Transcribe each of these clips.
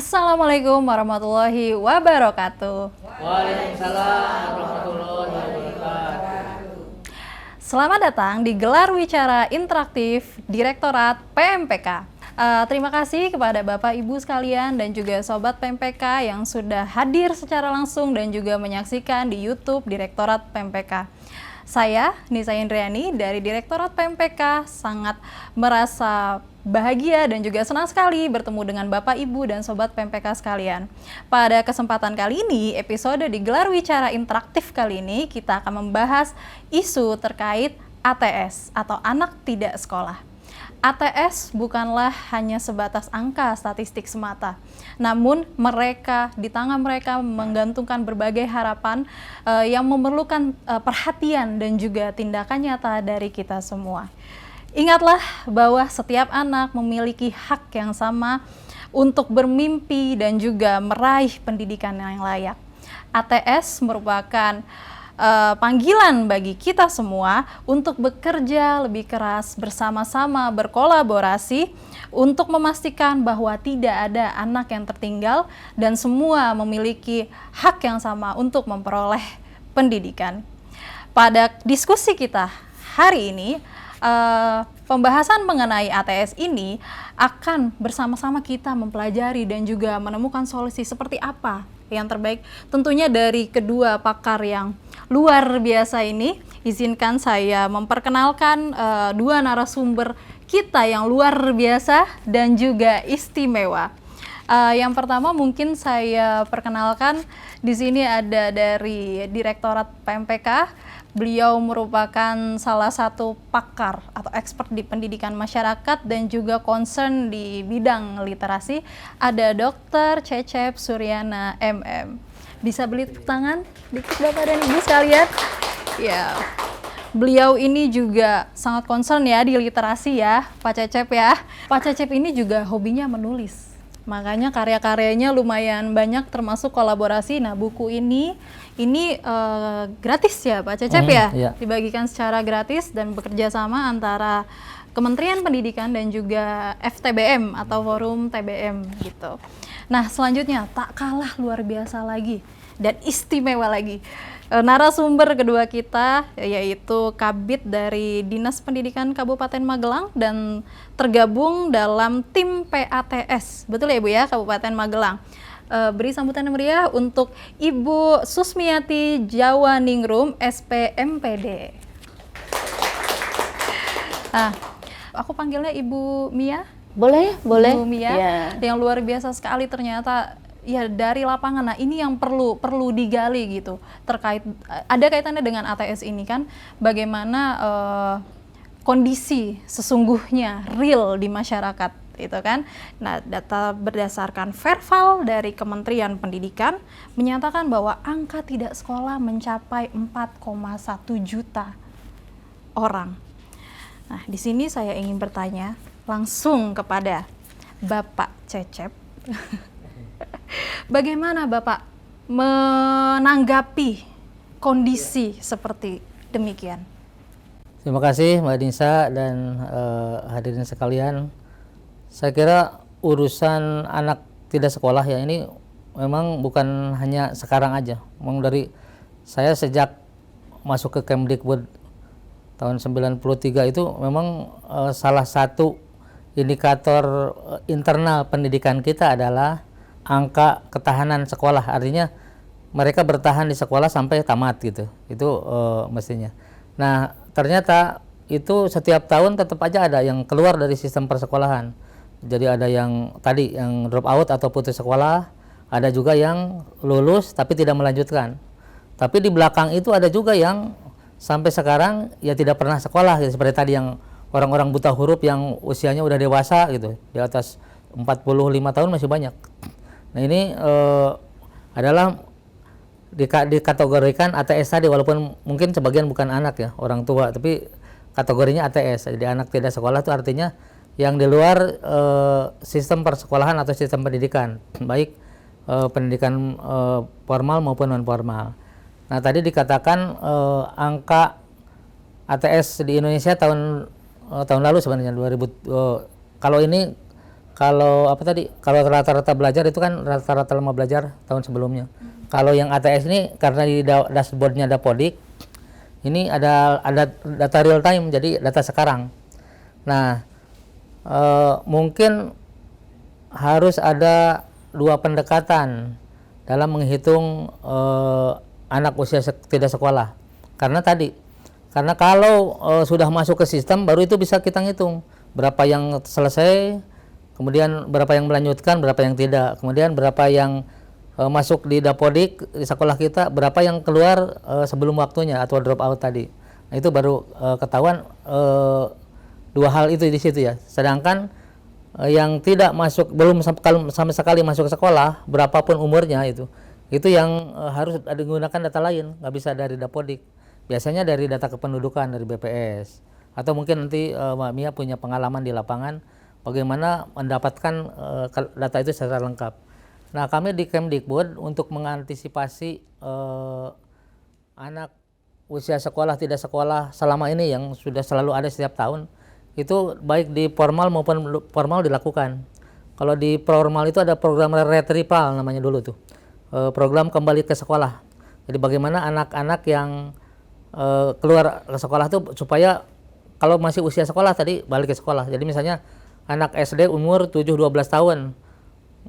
Assalamualaikum warahmatullahi wabarakatuh. Waalaikumsalam warahmatullahi wabarakatuh. Selamat datang di Gelar Wicara Interaktif Direktorat PMPK. Terima kasih kepada Bapak Ibu sekalian dan juga Sobat PMPK yang sudah hadir secara langsung dan juga menyaksikan di YouTube Direktorat PMPK. Saya, Nisa Indriani dari Direktorat PMPK, sangat merasa bahagia dan juga senang sekali bertemu dengan Bapak, Ibu, dan Sobat PMPK sekalian. Pada kesempatan kali ini, episode di Gelar Wicara Interaktif kali ini, kita akan membahas isu terkait ATS atau Anak Tidak Sekolah. ATS bukanlah hanya sebatas angka statistik semata, namun di tangan mereka menggantungkan berbagai harapan yang memerlukan perhatian dan juga tindakan nyata dari kita semua. Ingatlah bahwa setiap anak memiliki hak yang sama untuk bermimpi dan juga meraih pendidikan yang layak. ATS merupakan panggilan bagi kita semua untuk bekerja lebih keras bersama-sama, berkolaborasi untuk memastikan bahwa tidak ada anak yang tertinggal dan semua memiliki hak yang sama untuk memperoleh pendidikan. Pada diskusi kita hari ini, pembahasan mengenai ATS ini akan bersama-sama kita mempelajari dan juga menemukan solusi seperti apa yang terbaik. Tentunya dari kedua pakar yang luar biasa ini, izinkan saya memperkenalkan dua narasumber kita yang luar biasa dan juga istimewa. Yang pertama mungkin saya perkenalkan, di sini ada dari Direktorat PMPK. Beliau merupakan salah satu pakar atau expert di pendidikan masyarakat dan juga concern di bidang literasi. Ada Dr. Cecep Suryana MM. Bisa beli tepuk tangan dikit Bapak dan Ibu sekalian? Ya. Beliau ini juga sangat concern ya di literasi ya, Pak Cecep ya. Pak Cecep ini juga hobinya menulis. Makanya karya-karyanya lumayan banyak termasuk kolaborasi. Nah, buku ini gratis ya Pak Cecep ya? Iya. Dibagikan secara gratis dan bekerja sama antara Kementerian Pendidikan dan juga FTBM atau Forum TBM gitu. Nah, selanjutnya tak kalah luar biasa lagi dan istimewa lagi. Narasumber kedua kita yaitu Kabid dari Dinas Pendidikan Kabupaten Magelang dan tergabung dalam tim PATS. Betul ya Ibu ya, Kabupaten Magelang. Beri sambutan yang meriah untuk Ibu Susmiati Jawaningrum, SPMPD. Nah, aku panggilnya Ibu Mia. Boleh. Ibu Mia, Ya. yang luar biasa sekali ternyata ya dari lapangan. Nah, ini yang perlu digali gitu terkait ada kaitannya dengan ATS ini kan, bagaimana kondisi sesungguhnya real di masyarakat itu kan. Nah, data berdasarkan Verval dari Kementerian Pendidikan menyatakan bahwa angka tidak sekolah mencapai 4,1 juta orang. Nah, di sini saya ingin bertanya langsung kepada Bapak Cecep. Bagaimana Bapak menanggapi kondisi seperti demikian? Terima kasih Mbak Nisa dan hadirin sekalian. Saya kira urusan anak tidak sekolah ya ini memang bukan hanya sekarang aja. Memang dari saya sejak masuk ke Kemdikbud tahun 93 itu memang salah satu indikator internal pendidikan kita adalah angka ketahanan sekolah. Artinya mereka bertahan di sekolah sampai tamat gitu. Itu mestinya. Nah, ternyata itu setiap tahun tetap aja ada yang keluar dari sistem persekolahan. Jadi ada yang tadi yang drop out atau putus sekolah, ada juga yang lulus tapi tidak melanjutkan. Tapi di belakang itu ada juga yang sampai sekarang ya tidak pernah sekolah gitu. Seperti tadi yang orang-orang buta huruf yang usianya udah dewasa gitu, di atas 45 tahun masih banyak. Nah, ini adalah dikategorikan ATS tadi, walaupun mungkin sebagian bukan anak ya, orang tua, tapi kategorinya ATS. Jadi anak tidak sekolah itu artinya yang di luar sistem persekolahan atau sistem pendidikan, baik pendidikan formal maupun non formal. Nah, tadi dikatakan angka ATS di Indonesia tahun lalu sebenarnya 2000, kalau ini Kalau apa tadi? Kalau rata-rata belajar itu kan rata-rata lama belajar tahun sebelumnya. Kalau yang ATS ini karena di dashboardnya Dapodik, ini ada data real time, jadi data sekarang. Nah, mungkin harus ada dua pendekatan dalam menghitung anak usia tidak sekolah. Karena kalau sudah masuk ke sistem, baru itu bisa kita ngitung berapa yang selesai, kemudian berapa yang melanjutkan, berapa yang tidak, kemudian berapa yang masuk di Dapodik di sekolah kita, berapa yang keluar sebelum waktunya atau drop out tadi. Nah, itu baru ketahuan dua hal itu di situ ya. Sedangkan yang tidak masuk, belum sama sekali masuk ke sekolah, berapapun umurnya itu yang harus digunakan data lain, nggak bisa dari Dapodik. Biasanya dari data kependudukan dari BPS, atau mungkin nanti Mbak Mia punya pengalaman di lapangan bagaimana mendapatkan data itu secara lengkap. Nah, kami di Kemdikbud untuk mengantisipasi anak usia sekolah tidak sekolah selama ini yang sudah selalu ada setiap tahun, itu baik di formal maupun formal dilakukan. Kalau di formal itu ada program retrieval namanya dulu tuh, program kembali ke sekolah. Jadi bagaimana anak-anak yang keluar ke sekolah tuh supaya kalau masih usia sekolah tadi balik ke sekolah. Jadi misalnya anak SD umur 7-12 tahun,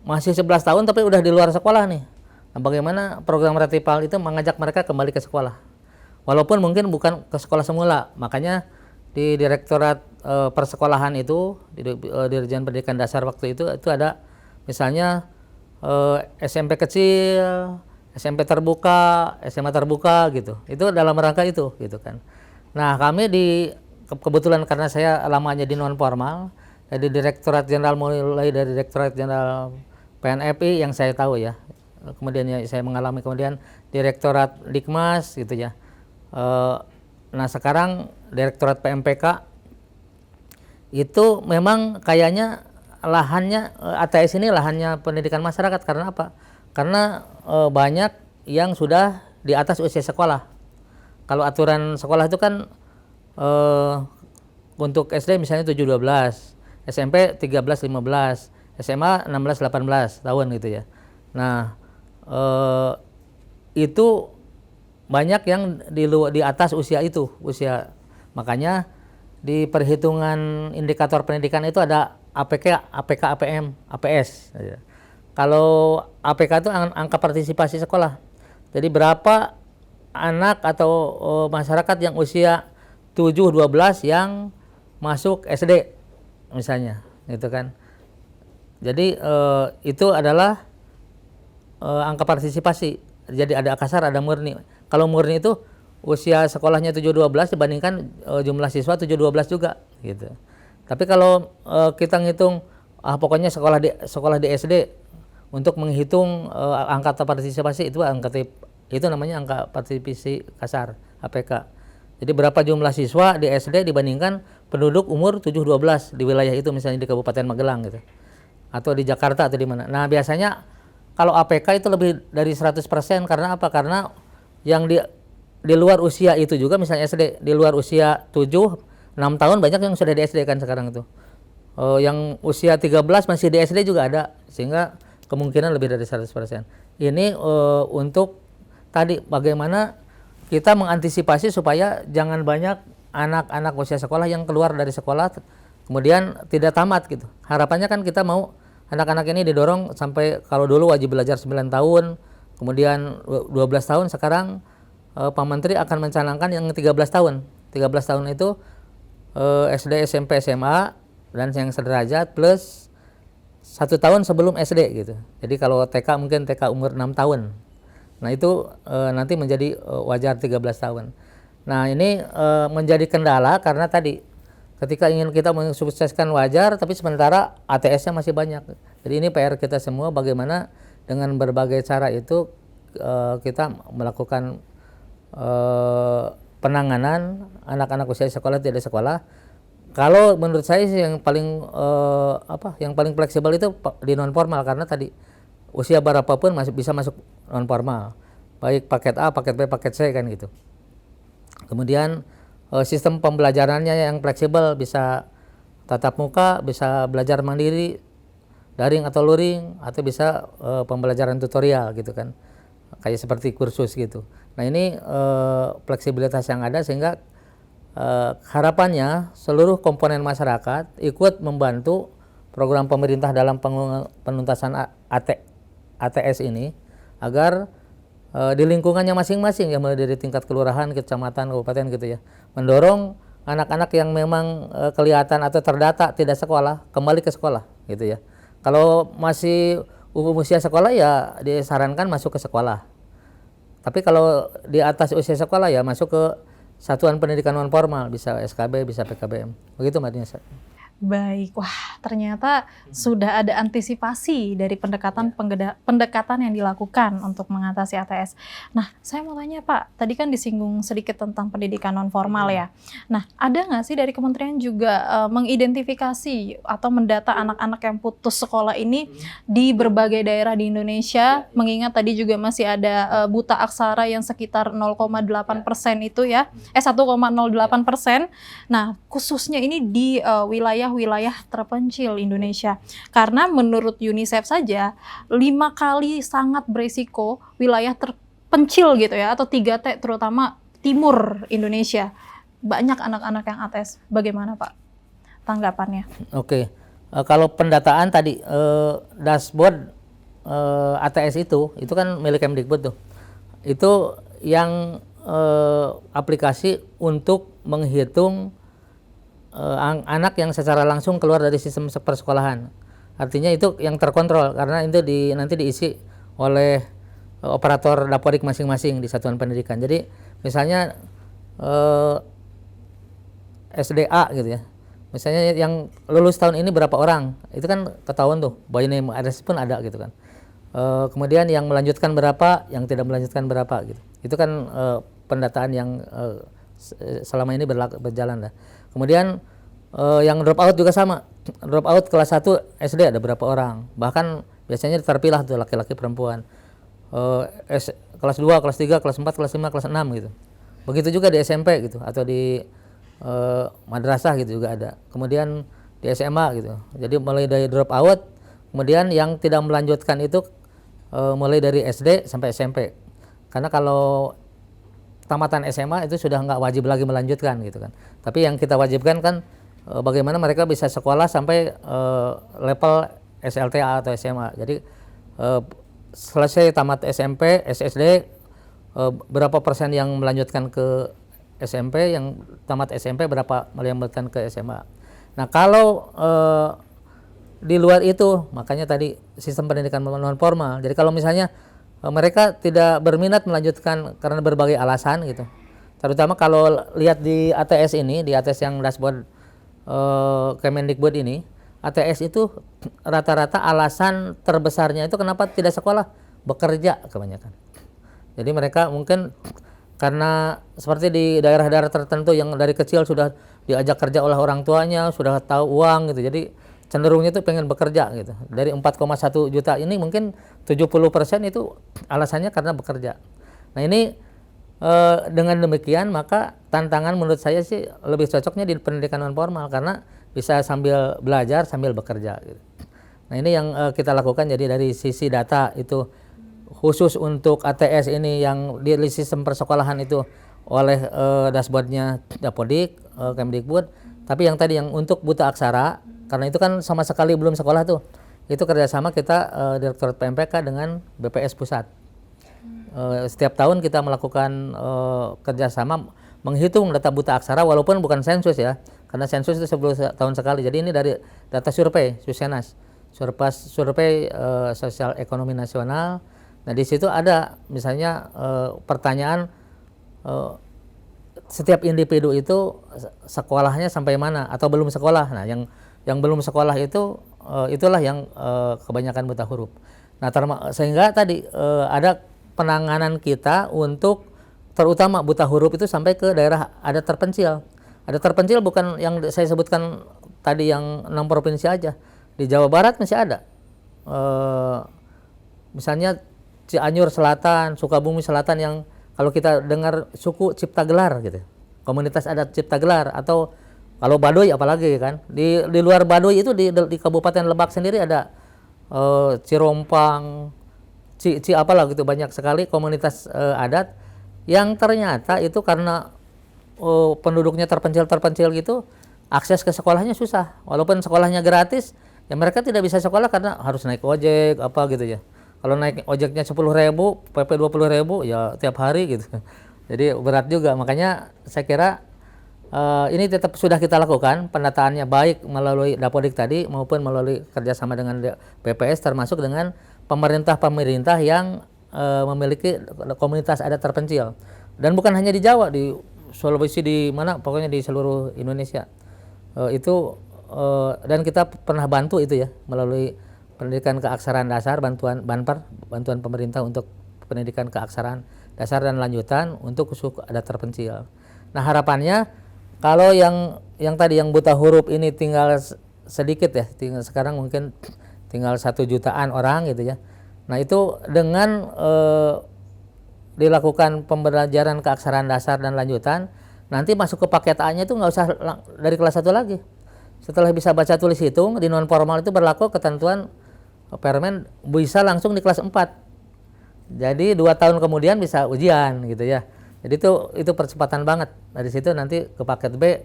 masih 11 tahun tapi udah di luar sekolah nih. Nah, bagaimana program retrieval itu mengajak mereka kembali ke sekolah. Walaupun mungkin bukan ke sekolah semula. Makanya di Direktorat Persekolahan itu, di Dirjen Pendidikan Dasar waktu itu ada misalnya SMP kecil, SMP terbuka, SMA terbuka gitu. Itu dalam rangka itu gitu kan. Nah, kami kebetulan karena saya lamanya di non formal, dari Direktorat Jenderal, mulai dari Direktorat Jenderal PNFI yang saya tahu ya. Kemudian ya, saya mengalami kemudian Direktorat Dikmas gitu ya. Nah, sekarang Direktorat PMPK itu memang kayaknya lahannya ATS ini lahannya pendidikan masyarakat. Karena apa? Karena banyak yang sudah di atas usia sekolah. Kalau aturan sekolah itu kan untuk SD misalnya 7-12, SMP 13-15, SMA 16-18 tahun gitu ya. Nah, itu banyak yang di atas usia itu, makanya di perhitungan indikator pendidikan itu ada APK, APM, APS. Kalau APK itu angka partisipasi sekolah. Jadi berapa anak atau masyarakat yang usia 7-12 yang masuk SD misalnya, gitu kan. Jadi itu adalah angka partisipasi. Jadi ada kasar, ada murni. Kalau murni itu usia sekolahnya 7-12 dibandingkan jumlah siswa 7-12 juga gitu. Tapi kalau kita ngitung pokoknya sekolah di SD untuk menghitung angka partisipasi itu namanya angka partisipasi kasar APK. Jadi berapa jumlah siswa di SD dibandingkan penduduk umur 7-12 di wilayah itu, misalnya di Kabupaten Magelang gitu. Atau di Jakarta atau di mana. Nah, biasanya kalau APK itu lebih dari 100%. Karena apa? Karena yang di luar usia itu juga, misalnya SD di luar usia 7-6 tahun banyak yang sudah di SD kan sekarang itu. Yang usia 13 masih di SD juga ada, sehingga kemungkinan lebih dari 100%. Ini untuk tadi bagaimana kita mengantisipasi supaya jangan banyak anak-anak usia sekolah yang keluar dari sekolah kemudian tidak tamat gitu. Harapannya kan kita mau anak-anak ini didorong sampai, kalau dulu wajib belajar 9 tahun, kemudian 12 tahun, sekarang Pak Menteri akan mencanangkan yang 13 tahun. 13 tahun itu SD, SMP, SMA dan yang sederajat plus 1 tahun sebelum SD gitu. Jadi kalau TK mungkin TK umur 6 tahun. Nah, itu nanti menjadi wajar 13 tahun. Nah, ini menjadi kendala karena tadi ketika ingin kita mensukseskan wajar, tapi sementara ATS-nya masih banyak. Jadi ini PR kita semua, bagaimana dengan berbagai cara itu kita melakukan penanganan anak-anak usia sekolah tidak sekolah. Kalau menurut saya sih yang paling fleksibel itu di non formal, karena tadi usia berapapun masih bisa masuk non formal, baik paket A, paket B, paket C kan gitu. Kemudian sistem pembelajarannya yang fleksibel, bisa tatap muka, bisa belajar mandiri, daring atau luring, atau bisa pembelajaran tutorial gitu kan, kayak seperti kursus gitu. Nah ini fleksibilitas yang ada sehingga harapannya seluruh komponen masyarakat ikut membantu program pemerintah dalam penuntasan ATS ini, agar di lingkungannya masing-masing, ya mulai dari tingkat kelurahan, kecamatan, kabupaten gitu ya, mendorong anak-anak yang memang kelihatan atau terdata tidak sekolah kembali ke sekolah gitu ya. Kalau masih usia sekolah ya disarankan masuk ke sekolah. Tapi kalau di atas usia sekolah ya masuk ke satuan pendidikan non formal, bisa SKB, bisa PKBM. Begitu Mbak Dinsa. Baik, wah ternyata sudah ada antisipasi dari pendekatan yang dilakukan untuk mengatasi ATS. Nah, saya mau tanya Pak, tadi kan disinggung sedikit tentang pendidikan non formal ya. Nah, ada nggak sih dari kementerian juga mengidentifikasi atau mendata anak-anak yang putus sekolah ini di berbagai daerah di Indonesia? Mengingat tadi juga masih ada buta aksara yang sekitar 0,8% itu ya, 1,08%. Nah, khususnya ini di wilayah terpencil Indonesia. Karena menurut UNICEF saja 5 kali sangat berisiko wilayah terpencil gitu ya, atau 3T terutama timur Indonesia. Banyak anak-anak yang ATS. Bagaimana Pak tanggapannya? Oke. Kalau pendataan tadi dashboard ATS itu kan milik Kemdikbud tuh. Itu yang aplikasi untuk menghitung anak yang secara langsung keluar dari sistem persekolahan. Artinya itu yang terkontrol karena itu nanti diisi oleh operator dapodik masing-masing di satuan pendidikan. Jadi misalnya SDA gitu ya. Misalnya yang lulus tahun ini berapa orang? Itu kan ketahuan tuh, by name address pun ada gitu kan. Kemudian yang melanjutkan berapa, yang tidak melanjutkan berapa gitu. Itu kan pendataan yang selama ini berjalan lah. Kemudian yang drop out juga sama. Drop out kelas 1 SD ada berapa orang? Bahkan biasanya terpilah tuh laki-laki perempuan. Kelas 2, kelas 3, kelas 4, kelas 5, kelas 6 gitu. Begitu juga di SMP gitu atau di madrasah gitu juga ada. Kemudian di SMA gitu. Jadi mulai dari drop out, kemudian yang tidak melanjutkan itu mulai dari SD sampai SMP. Karena kalau tamatan SMA itu sudah nggak wajib lagi melanjutkan gitu kan. Tapi yang kita wajibkan kan bagaimana mereka bisa sekolah sampai level SLTA atau SMA. Jadi selesai tamat SMP, SSD, berapa persen yang melanjutkan ke SMP, yang tamat SMP berapa melanjutkan ke SMA. Nah kalau di luar itu, makanya tadi sistem pendidikan non formal. Jadi kalau misalnya mereka tidak berminat melanjutkan karena berbagai alasan gitu. Terutama kalau lihat di ATS ini, di ATS yang dashboard Kemendikbud ini, ATS itu rata-rata alasan terbesarnya itu kenapa tidak sekolah, bekerja kebanyakan. Jadi mereka mungkin karena seperti di daerah-daerah tertentu yang dari kecil sudah diajak kerja oleh orang tuanya, sudah tahu uang gitu. Jadi cenderungnya itu pengen bekerja gitu. Dari 4,1 juta ini mungkin 70% itu alasannya karena bekerja. Nah ini dengan demikian maka tantangan menurut saya sih lebih cocoknya di pendidikan non formal karena bisa sambil belajar sambil bekerja gitu. Nah ini yang kita lakukan, jadi dari sisi data itu khusus untuk ATS ini yang di sistem persekolahan itu oleh dashboardnya Dapodik, Kemdikbud. Tapi yang tadi yang untuk buta aksara, karena itu kan sama sekali belum sekolah tuh, itu kerjasama kita Direktorat PMPK dengan BPS Pusat. Setiap tahun kita melakukan kerjasama menghitung data buta aksara walaupun bukan sensus ya, karena sensus itu 10 tahun sekali. Jadi ini dari data survei, Susenas, survei sosial ekonomi nasional. Nah di situ ada misalnya pertanyaan setiap individu itu sekolahnya sampai mana atau belum sekolah. Nah yang belum sekolah itu itulah yang kebanyakan buta huruf. Nah sehingga tadi ada penanganan kita untuk terutama buta huruf itu sampai ke daerah adat terpencil. Adat terpencil bukan yang saya sebutkan tadi yang 6 provinsi aja. Di Jawa Barat masih ada. Misalnya Cianjur Selatan, Sukabumi Selatan yang kalau kita dengar suku Cipta Gelar gitu. Komunitas adat Cipta Gelar, atau kalau Baduy apalagi kan. Di luar Baduy itu di Kabupaten Lebak sendiri ada Cirompang, apalah gitu, banyak sekali komunitas adat yang ternyata itu karena penduduknya terpencil gitu, akses ke sekolahnya susah. Walaupun sekolahnya gratis, ya mereka tidak bisa sekolah karena harus naik ojek apa gitu ya. Kalau naik ojeknya 10.000, PP 20.000 ya tiap hari gitu. Jadi berat juga. Makanya saya kira ini tetap sudah kita lakukan pendataannya, baik melalui Dapodik tadi maupun melalui kerjasama dengan BPS, termasuk dengan pemerintah yang memiliki komunitas adat terpencil, dan bukan hanya di Jawa, di Sulawesi, di mana pokoknya di seluruh Indonesia. Dan kita pernah bantu itu ya melalui pendidikan keaksaraan dasar, bantuan pemerintah untuk pendidikan keaksaraan dasar dan lanjutan untuk suku adat terpencil. Nah, harapannya kalau yang tadi yang buta huruf ini tinggal sedikit ya, sekarang mungkin tinggal 1 jutaan orang gitu ya. Nah, itu dengan dilakukan pembelajaran keaksaraan dasar dan lanjutan, nanti masuk ke paket A-nya itu nggak usah dari kelas 1 lagi. Setelah bisa baca tulis hitung, di non formal itu berlaku ketentuan Permen bisa langsung di kelas 4. Jadi 2 tahun kemudian bisa ujian gitu ya. Jadi itu percepatan banget. Dari situ nanti ke paket B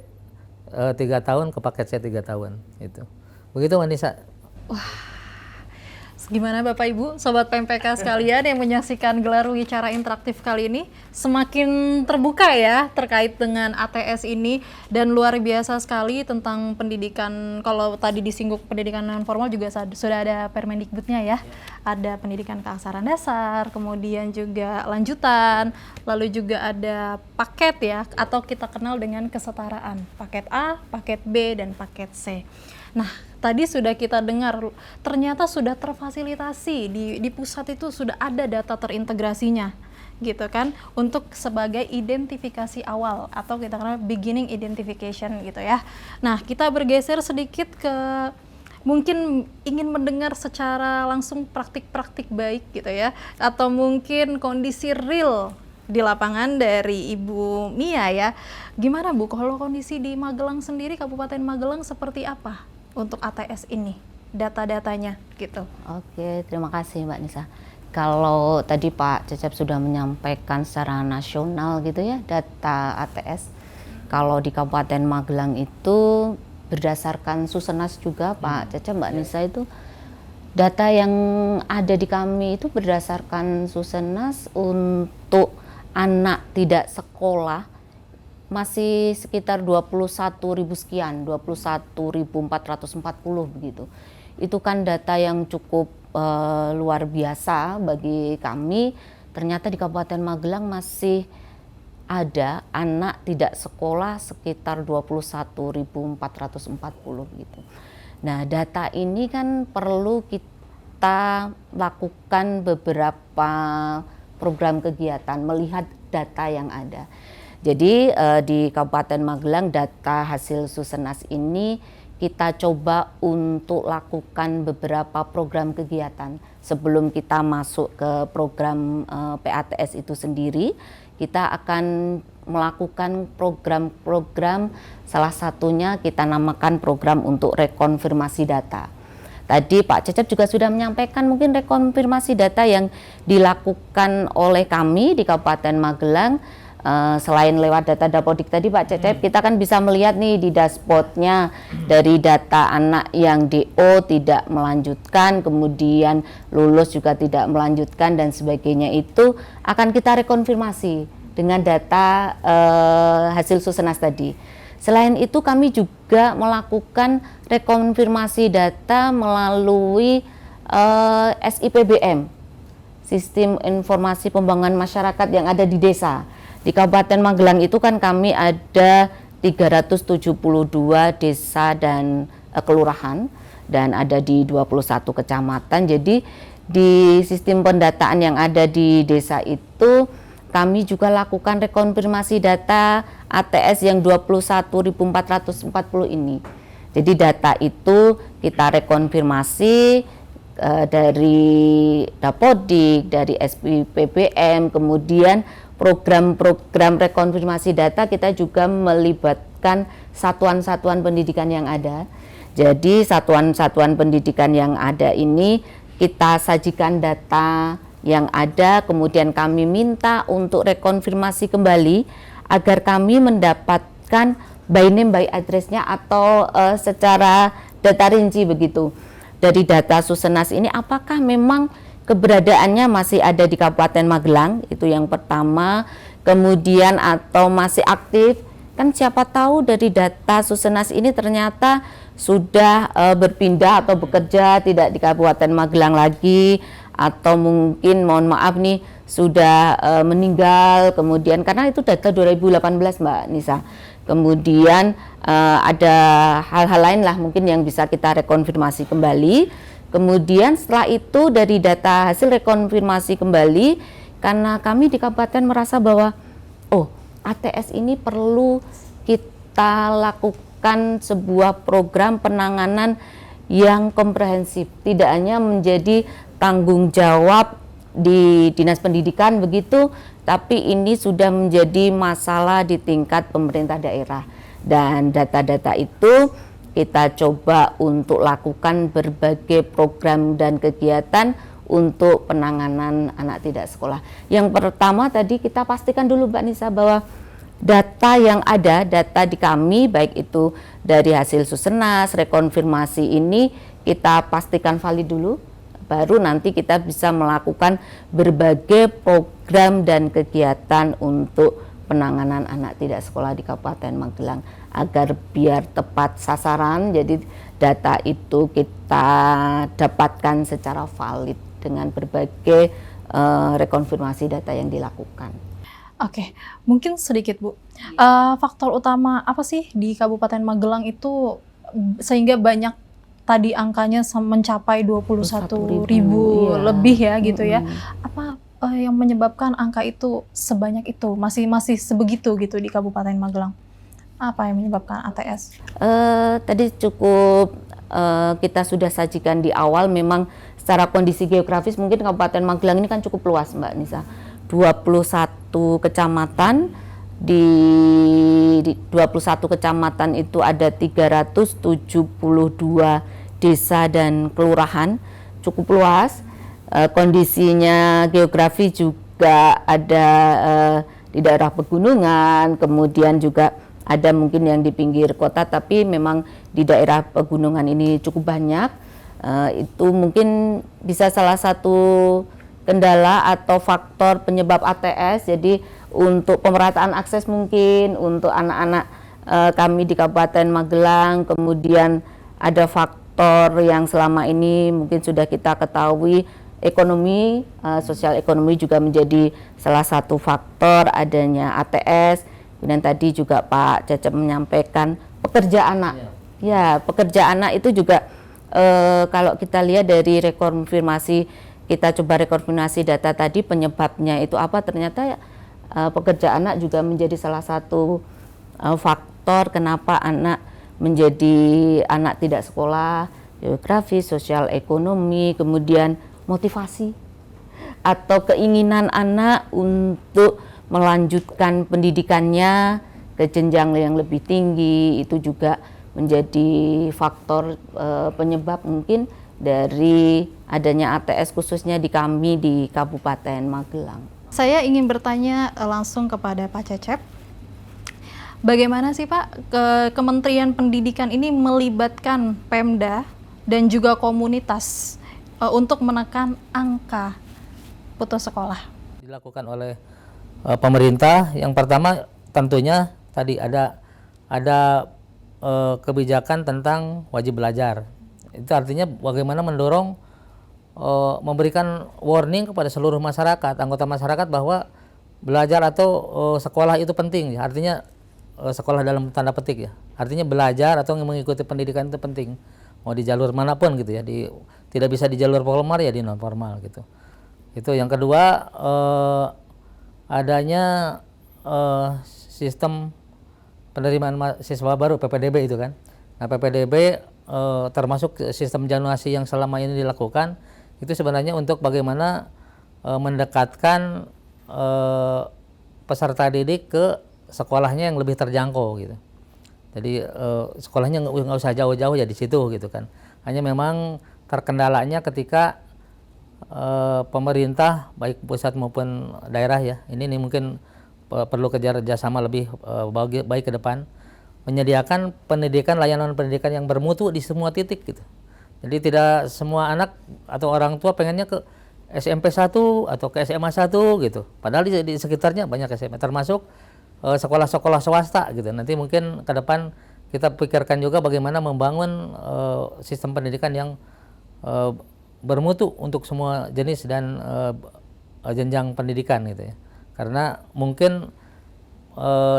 3 tahun, ke paket C 3 tahun itu. Begitu Manisa. Gimana Bapak Ibu, Sobat PMPK sekalian yang menyaksikan gelar wicara interaktif kali ini, semakin terbuka ya terkait dengan ATS ini, dan luar biasa sekali tentang pendidikan. Kalau tadi disinggung pendidikan non formal juga sudah ada Permendikbudnya ya. Ada pendidikan keaksaraan dasar, kemudian juga lanjutan, lalu juga ada paket ya, atau kita kenal dengan kesetaraan, paket A, paket B, dan paket C. Nah, tadi sudah kita dengar, ternyata sudah terfasilitasi di pusat itu, sudah ada data terintegrasinya, gitu kan, untuk sebagai identifikasi awal atau kita kenal beginning identification gitu ya. Nah, kita bergeser sedikit ke mungkin ingin mendengar secara langsung praktik-praktik baik gitu ya, atau mungkin kondisi real di lapangan dari Ibu Mia ya. Gimana Bu, kalau kondisi di Magelang sendiri, Kabupaten Magelang seperti apa untuk ATS ini, data-datanya gitu? Oke, terima kasih Mbak Nisa. Kalau tadi Pak Cecep sudah menyampaikan secara nasional gitu ya, data ATS. Kalau di Kabupaten Magelang itu berdasarkan Susenas juga Pak Cecep, Mbak Nisa, itu data yang ada di kami itu berdasarkan Susenas untuk anak tidak sekolah masih sekitar 21.000 sekian, 21.440 begitu. Itu kan data yang cukup luar biasa bagi kami. Ternyata di Kabupaten Magelang masih ada anak tidak sekolah sekitar 21.440 gitu. Nah, data ini kan perlu kita lakukan beberapa program kegiatan melihat data yang ada. Jadi di Kabupaten Magelang data hasil Susenas ini kita coba untuk lakukan beberapa program kegiatan. Sebelum kita masuk ke program PATS itu sendiri, kita akan melakukan program-program, salah satunya kita namakan program untuk rekonfirmasi data. Tadi Pak Cecep juga sudah menyampaikan mungkin rekonfirmasi data yang dilakukan oleh kami di Kabupaten Magelang. Selain lewat data Dapodik tadi Pak Cecep, kita kan bisa melihat nih di dashboardnya dari data anak yang DO tidak melanjutkan, kemudian lulus juga tidak melanjutkan dan sebagainya, itu akan kita rekonfirmasi dengan data hasil Susenas tadi. Selain itu kami juga melakukan rekonfirmasi data melalui SIPBM, Sistem Informasi Pembangunan Masyarakat yang ada di desa. Di Kabupaten Magelang itu kan kami ada 372 desa dan kelurahan dan ada di 21 kecamatan. Jadi di sistem pendataan yang ada di desa itu kami juga lakukan rekonfirmasi data ATS yang 21.440 ini. Jadi data itu kita rekonfirmasi dari Dapodik, dari SIPBM, kemudian program-program rekonfirmasi data kita juga melibatkan satuan-satuan pendidikan yang ada. Jadi satuan-satuan pendidikan yang ada ini kita sajikan data yang ada, kemudian kami minta untuk rekonfirmasi kembali agar kami mendapatkan by name by address-nya atau secara data rinci begitu. Dari data Susenas ini apakah memang keberadaannya masih ada di Kabupaten Magelang, itu yang pertama. Kemudian atau masih aktif, kan siapa tahu dari data Susenas ini ternyata sudah berpindah atau bekerja tidak di Kabupaten Magelang lagi, atau mungkin mohon maaf nih sudah meninggal, kemudian karena itu data 2018 Mbak Nisa. Kemudian ada hal-hal lain lah mungkin yang bisa kita rekonfirmasi kembali. Kemudian setelah itu dari data hasil rekonfirmasi kembali, karena kami di kabupaten merasa bahwa ATS ini perlu kita lakukan sebuah program penanganan yang komprehensif, tidak hanya menjadi tanggung jawab di Dinas Pendidikan begitu, tapi ini sudah menjadi masalah di tingkat pemerintah daerah. Dan data-data itu kita coba untuk lakukan berbagai program dan kegiatan untuk penanganan anak tidak sekolah. Yang pertama tadi kita pastikan dulu Mbak Nisa bahwa data yang ada, data di kami baik itu dari hasil Susenas, rekonfirmasi ini kita pastikan valid dulu, baru nanti kita bisa melakukan berbagai program dan kegiatan untuk penanganan anak tidak sekolah di Kabupaten Magelang agar biar tepat sasaran. Jadi data itu kita dapatkan secara valid dengan berbagai rekonfirmasi data yang dilakukan. Oke, mungkin sedikit Bu, faktor utama apa sih di Kabupaten Magelang itu sehingga banyak tadi angkanya mencapai 21.000 iya. lebih ya gitu ya? Apa yang menyebabkan angka itu sebanyak itu, masih sebegitu gitu di Kabupaten Magelang? Apa yang menyebabkan ATS? Tadi cukup kita sudah sajikan di awal, memang secara kondisi geografis mungkin Kabupaten Magelang ini kan cukup luas Mbak Nisa. 21 kecamatan, di 21 kecamatan itu ada 372 desa dan kelurahan, cukup luas. Kondisinya geografi juga ada di daerah pegunungan, kemudian juga ada mungkin yang di pinggir kota, tapi memang di daerah pegunungan ini cukup banyak. Itu mungkin bisa salah satu kendala atau faktor penyebab ATS. Jadi untuk pemerataan akses mungkin untuk anak-anak kami di Kabupaten Magelang, kemudian ada faktor yang selama ini mungkin sudah kita ketahui, ekonomi, sosial ekonomi juga menjadi salah satu faktor adanya ATS. Dan tadi juga Pak Cecep menyampaikan pekerja anak. Ya, pekerja anak itu juga kalau kita lihat dari rekonfirmasi, kita coba rekonfirmasi data tadi penyebabnya itu apa, ternyata pekerja anak juga menjadi salah satu faktor kenapa anak menjadi anak tidak sekolah, geografi, sosial ekonomi, kemudian motivasi atau keinginan anak untuk melanjutkan pendidikannya ke jenjang yang lebih tinggi, itu juga menjadi faktor penyebab mungkin dari adanya ATS khususnya di kami di Kabupaten Magelang. Saya ingin bertanya langsung kepada Pak Cecep. Bagaimana sih Pak Kementerian Pendidikan ini melibatkan Pemda dan juga komunitas untuk menekan angka putus sekolah? Dilakukan oleh pemerintah. Yang pertama tentunya tadi ada kebijakan tentang wajib belajar. Itu artinya bagaimana mendorong, memberikan warning kepada seluruh masyarakat, anggota masyarakat bahwa belajar atau sekolah itu penting. Artinya sekolah dalam tanda petik ya. Artinya belajar atau mengikuti pendidikan itu penting. Mau di jalur manapun gitu ya. Tidak bisa di jalur formal ya di non formal gitu. Itu yang kedua, adanya sistem penerimaan siswa baru PPDB itu kan. Nah PPDB termasuk sistem zonasi yang selama ini dilakukan itu sebenarnya untuk bagaimana mendekatkan peserta didik ke sekolahnya yang lebih terjangkau gitu. Jadi sekolahnya nggak usah jauh-jauh ya di situ gitu kan. Hanya memang terkendalanya ketika pemerintah baik pusat maupun daerah ya, ini mungkin perlu kerjasama lebih baik ke depan, menyediakan pendidikan, layanan pendidikan yang bermutu di semua titik gitu. Jadi tidak semua anak atau orang tua pengennya ke SMP 1 atau ke SMA 1 gitu. Padahal di sekitarnya banyak SMA, termasuk sekolah-sekolah swasta gitu. Nanti mungkin ke depan kita pikirkan juga bagaimana membangun sistem pendidikan yang bermutu untuk semua jenis dan jenjang pendidikan gitu ya. Karena mungkin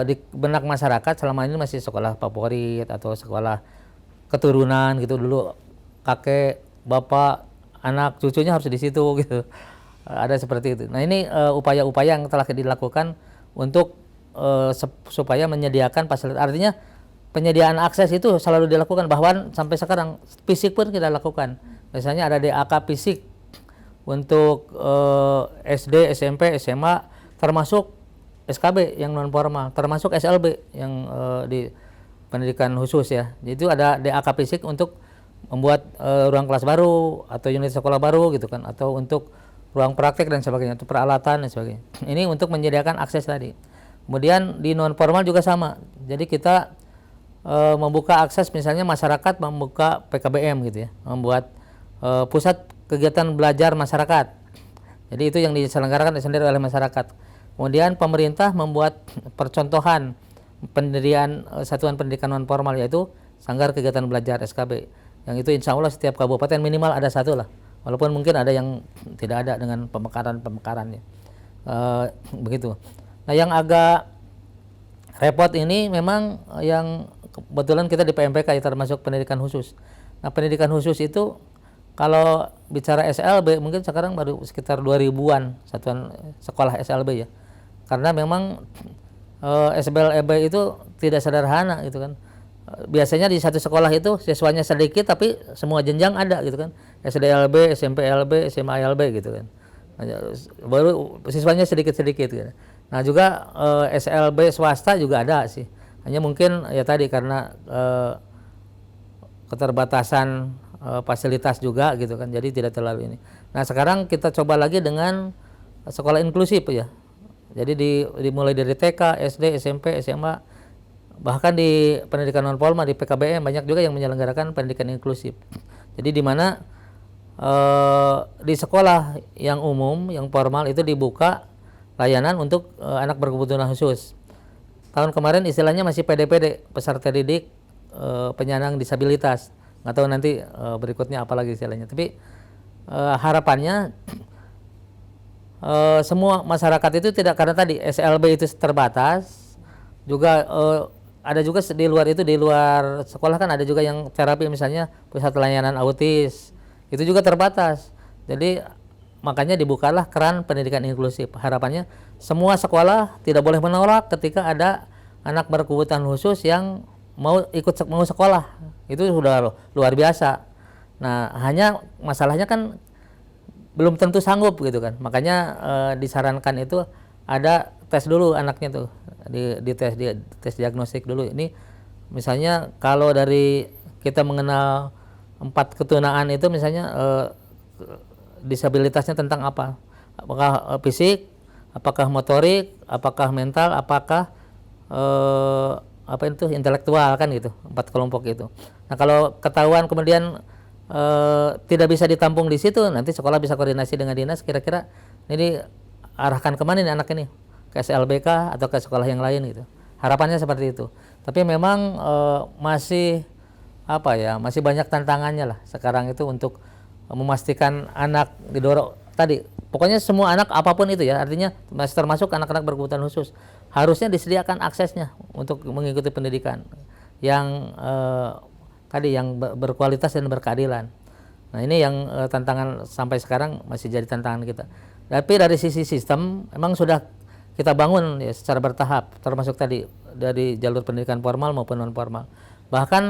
di benak masyarakat selama ini masih sekolah favorit atau sekolah keturunan gitu, dulu kakek, bapak, anak, cucunya harus di situ gitu. Ada seperti itu. Nah, ini upaya-upaya yang telah dilakukan untuk supaya menyediakan fasilitas. Artinya penyediaan akses itu selalu dilakukan, bahkan sampai sekarang fisik pun kita lakukan. Misalnya ada DAK fisik untuk SD, SMP, SMA, termasuk SKB yang non formal, termasuk SLB yang di pendidikan khusus ya. Jadi itu ada DAK fisik untuk membuat ruang kelas baru atau unit sekolah baru gitu kan, atau untuk ruang praktek dan sebagainya, untuk peralatan dan sebagainya. Ini untuk menyediakan akses tadi. Kemudian di non formal juga sama. Jadi kita membuka akses, misalnya masyarakat membuka PKBM gitu ya, membuat pusat kegiatan belajar masyarakat. Jadi itu yang diselenggarakan sendiri oleh masyarakat. Kemudian pemerintah membuat percontohan pendirian satuan pendidikan non formal, yaitu Sanggar Kegiatan Belajar SKB. Yang itu insya Allah setiap kabupaten minimal ada satu lah, walaupun mungkin ada yang tidak ada dengan pemekarannya. Begitu. Nah, yang agak repot ini memang yang kebetulan kita di PMPK ya, termasuk pendidikan khusus. Nah, pendidikan khusus itu kalau bicara SLB mungkin sekarang baru sekitar 2000-an satuan sekolah SLB ya. Karena memang SBLB itu tidak sederhana gitu kan. Biasanya di satu sekolah itu siswanya sedikit tapi semua jenjang ada gitu kan. SDLB, SMPLB, SMALB gitu kan. Baru siswanya sedikit-sedikit gitu. Nah, juga SLB swasta juga ada sih. Hanya mungkin ya tadi karena keterbatasan fasilitas juga gitu kan. Jadi tidak terlalu ini. Nah, sekarang kita coba lagi dengan sekolah inklusif ya. Jadi dimulai dari TK, SD, SMP, SMA, bahkan di pendidikan non formal di PKBM banyak juga yang menyelenggarakan pendidikan inklusif. Jadi di mana di sekolah yang umum, yang formal itu dibuka layanan untuk anak berkebutuhan khusus. Tahun kemarin istilahnya masih PDPD, peserta didik penyandang disabilitas. Nggak tahu nanti berikutnya apa lagi istilahnya. Tapi harapannya semua masyarakat itu tidak, karena tadi SLB itu terbatas, juga ada juga di luar itu, di luar sekolah kan ada juga yang terapi, misalnya pusat layanan autis, itu juga terbatas. Jadi makanya dibukalah keran pendidikan inklusif. Harapannya semua sekolah tidak boleh menolak ketika ada anak berkebutuhan khusus yang mau sekolah. Itu sudah luar biasa. Nah, hanya masalahnya kan belum tentu sanggup gitu kan. Makanya disarankan itu ada tes dulu anaknya tuh, di tes diagnostik dulu. Ini misalnya kalau dari kita mengenal 4 ketunaan itu, misalnya disabilitasnya tentang apa? Apakah fisik, apakah motorik, apakah mental, apakah apa itu intelektual kan gitu. 4 kelompok itu. Nah, kalau ketahuan kemudian tidak bisa ditampung di situ, nanti sekolah bisa koordinasi dengan dinas, kira-kira ini arahkan kemana nih anak ini, ke SLBK atau ke sekolah yang lain gitu. Harapannya seperti itu. Tapi memang masih masih banyak tantangannya lah sekarang itu untuk memastikan anak didorong tadi. Pokoknya semua anak apapun itu ya, artinya masih termasuk anak-anak berkebutuhan khusus, harusnya disediakan aksesnya untuk mengikuti pendidikan yang tadi yang berkualitas dan berkeadilan. Nah, ini yang tantangan sampai sekarang masih jadi tantangan kita. Tapi dari sisi sistem memang sudah kita bangun ya secara bertahap, termasuk tadi dari jalur pendidikan formal maupun non formal. Bahkan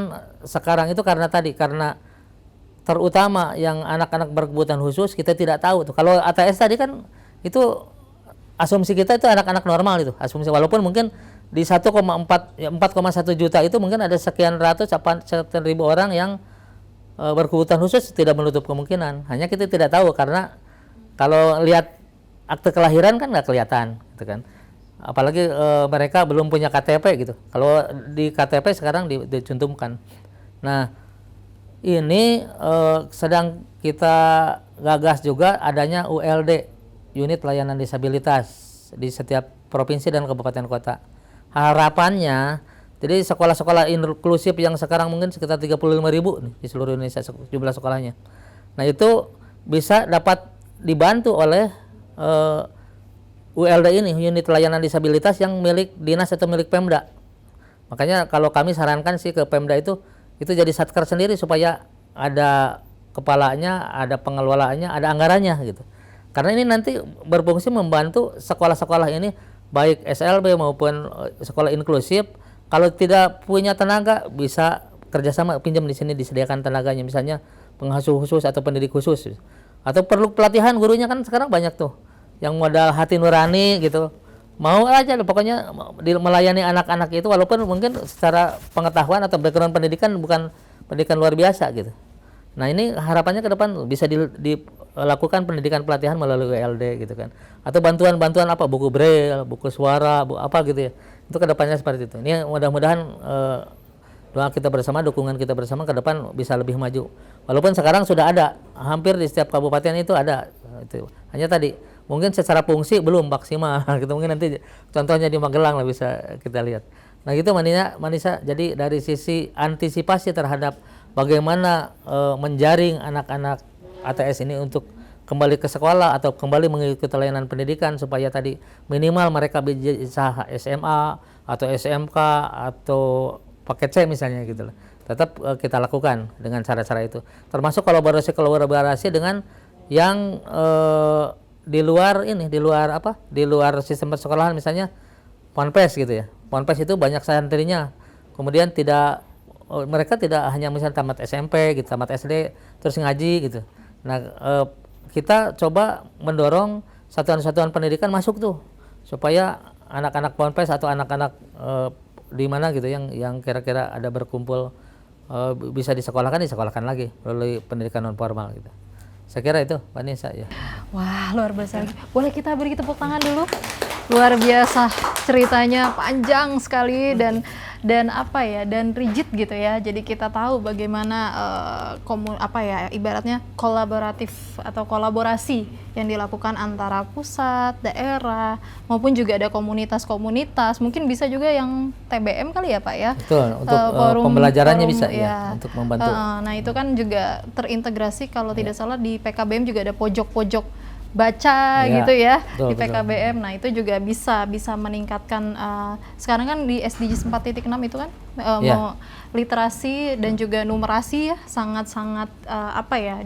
sekarang itu karena terutama yang anak-anak berkebutuhan khusus kita tidak tahu tuh. Kalau ATS tadi kan itu asumsi kita itu anak-anak normal itu, asumsi, walaupun mungkin di 4,1 juta itu mungkin ada sekian ratus apa sekian ribu orang yang berkebutuhan khusus, tidak menutup kemungkinan. Hanya kita tidak tahu karena kalau lihat akte kelahiran kan nggak kelihatan, gitu kan. Apalagi mereka belum punya KTP gitu. Kalau di KTP sekarang dicantumkan. Nah, ini sedang kita gagas juga adanya ULD, unit layanan disabilitas di setiap provinsi dan kabupaten kota. Harapannya, jadi sekolah-sekolah inklusif yang sekarang mungkin sekitar 35.000 nih di seluruh Indonesia jumlah sekolahnya. Nah, itu bisa dapat dibantu oleh ULD ini, unit layanan disabilitas yang milik dinas atau milik Pemda. Makanya kalau kami sarankan sih ke Pemda itu jadi satker sendiri supaya ada kepalanya, ada pengelolaannya, ada anggarannya gitu. Karena ini nanti berfungsi membantu sekolah-sekolah ini baik SLB maupun sekolah inklusif. Kalau tidak punya tenaga bisa kerjasama pinjam di sini disediakan tenaganya, misalnya pengasuh khusus atau pendidik khusus. Atau perlu pelatihan gurunya kan sekarang banyak tuh yang modal hati nurani gitu. Mau aja pokoknya melayani anak-anak itu walaupun mungkin secara pengetahuan atau background pendidikan bukan pendidikan luar biasa gitu. Nah, ini harapannya ke depan bisa dilakukan pendidikan pelatihan melalui WLD gitu kan. Atau bantuan-bantuan apa, buku braille, buku suara, apa gitu ya. Itu ke depannya seperti itu. Ini mudah-mudahan doa kita bersama, dukungan kita bersama ke depan bisa lebih maju. Walaupun sekarang sudah ada, hampir di setiap kabupaten itu ada. Itu. Hanya tadi mungkin secara fungsi belum maksimal. Gitu mungkin nanti contohnya di Magelang lah bisa kita lihat. Nah, gitu Manisa. Jadi dari sisi antisipasi terhadap bagaimana menjaring anak-anak ATS ini untuk kembali ke sekolah atau kembali mengikuti layanan pendidikan supaya tadi minimal mereka bisa SMA atau SMK atau paket C misalnya gitu lah. Tetap kita lakukan dengan cara-cara itu. Termasuk kolaborasi dengan yang di luar sistem persekolahan, misalnya Ponpes gitu ya. Ponpes itu banyak santrinya. Kemudian mereka tidak hanya misalnya tamat SMP gitu, tamat SD terus ngaji gitu. Nah, kita coba mendorong satuan-satuan pendidikan masuk tuh supaya anak-anak Ponpes atau anak-anak di mana gitu yang kira-kira ada berkumpul bisa disekolahkan lagi melalui pendidikan non formal gitu. Saya kira itu, Mbak Nisa ya. Wah, luar biasa. Boleh kita beri tepuk tangan dulu? Luar biasa, ceritanya panjang sekali dan rigid gitu ya. Jadi kita tahu bagaimana ibaratnya kolaboratif atau kolaborasi yang dilakukan antara pusat, daerah maupun juga ada komunitas-komunitas. Mungkin bisa juga yang TBM kali ya, Pak ya. Betul, untuk pembelajarannya bisa ya untuk membantu. Nah, itu kan juga terintegrasi kalau tidak salah di PKBM juga ada pojok-pojok baca gitu ya, betul, di PKBM. Nah, itu juga bisa meningkatkan sekarang kan di SDGs 4.6 itu kan mau literasi dan juga numerasi ya sangat-sangat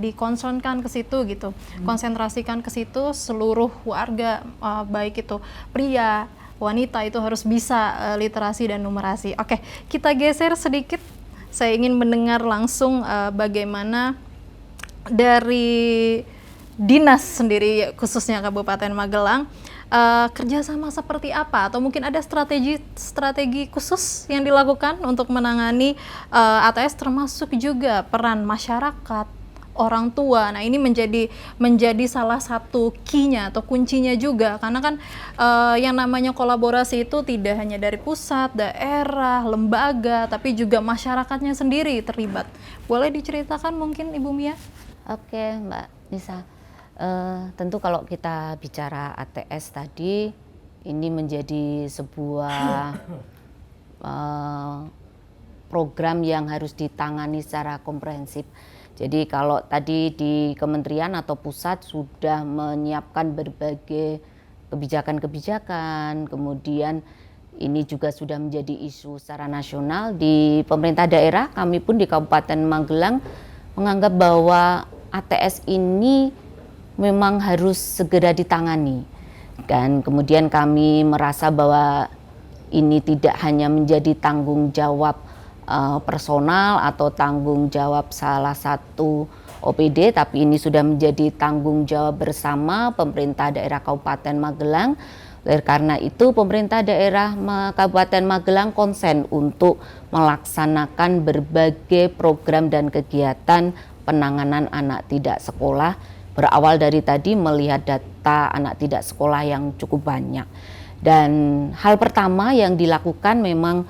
dikonsonkan ke situ gitu. Konsentrasikan ke situ seluruh warga baik itu pria, wanita itu harus bisa literasi dan numerasi. Oke, kita geser sedikit. Saya ingin mendengar langsung bagaimana dari dinas sendiri khususnya Kabupaten Magelang kerjasama seperti apa atau mungkin ada strategi khusus yang dilakukan untuk menangani ATS termasuk juga peran masyarakat, orang tua. Nah, ini menjadi salah satu key-nya atau kuncinya juga karena kan yang namanya kolaborasi itu tidak hanya dari pusat, daerah, lembaga, tapi juga masyarakatnya sendiri terlibat. Boleh diceritakan mungkin Ibu Mia? Oke, Mbak Nisa. Tentu kalau kita bicara ATS tadi, ini menjadi sebuah program yang harus ditangani secara komprehensif. Jadi kalau tadi di kementerian atau pusat sudah menyiapkan berbagai kebijakan-kebijakan, kemudian ini juga sudah menjadi isu secara nasional di pemerintah daerah. Kami pun di Kabupaten Magelang menganggap bahwa ATS ini memang harus segera ditangani, dan kemudian kami merasa bahwa ini tidak hanya menjadi tanggung jawab personal atau tanggung jawab salah satu OPD, tapi ini sudah menjadi tanggung jawab bersama pemerintah daerah Kabupaten Magelang Oleh karena itu pemerintah daerah Kabupaten Magelang konsen untuk melaksanakan berbagai program dan kegiatan penanganan anak tidak sekolah, berawal dari tadi melihat data anak tidak sekolah yang cukup banyak. Dan hal pertama yang dilakukan memang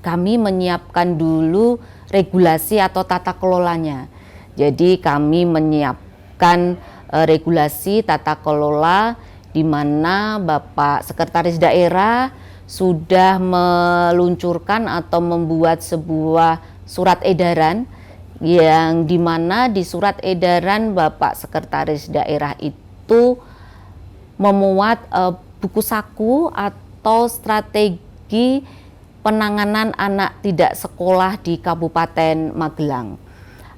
kami menyiapkan dulu regulasi atau tata kelolanya. Jadi kami menyiapkan regulasi tata kelola di mana Bapak Sekretaris Daerah sudah meluncurkan atau membuat sebuah surat edaran yang dimana di surat edaran Bapak Sekretaris Daerah itu memuat buku saku atau strategi penanganan anak tidak sekolah di Kabupaten Magelang.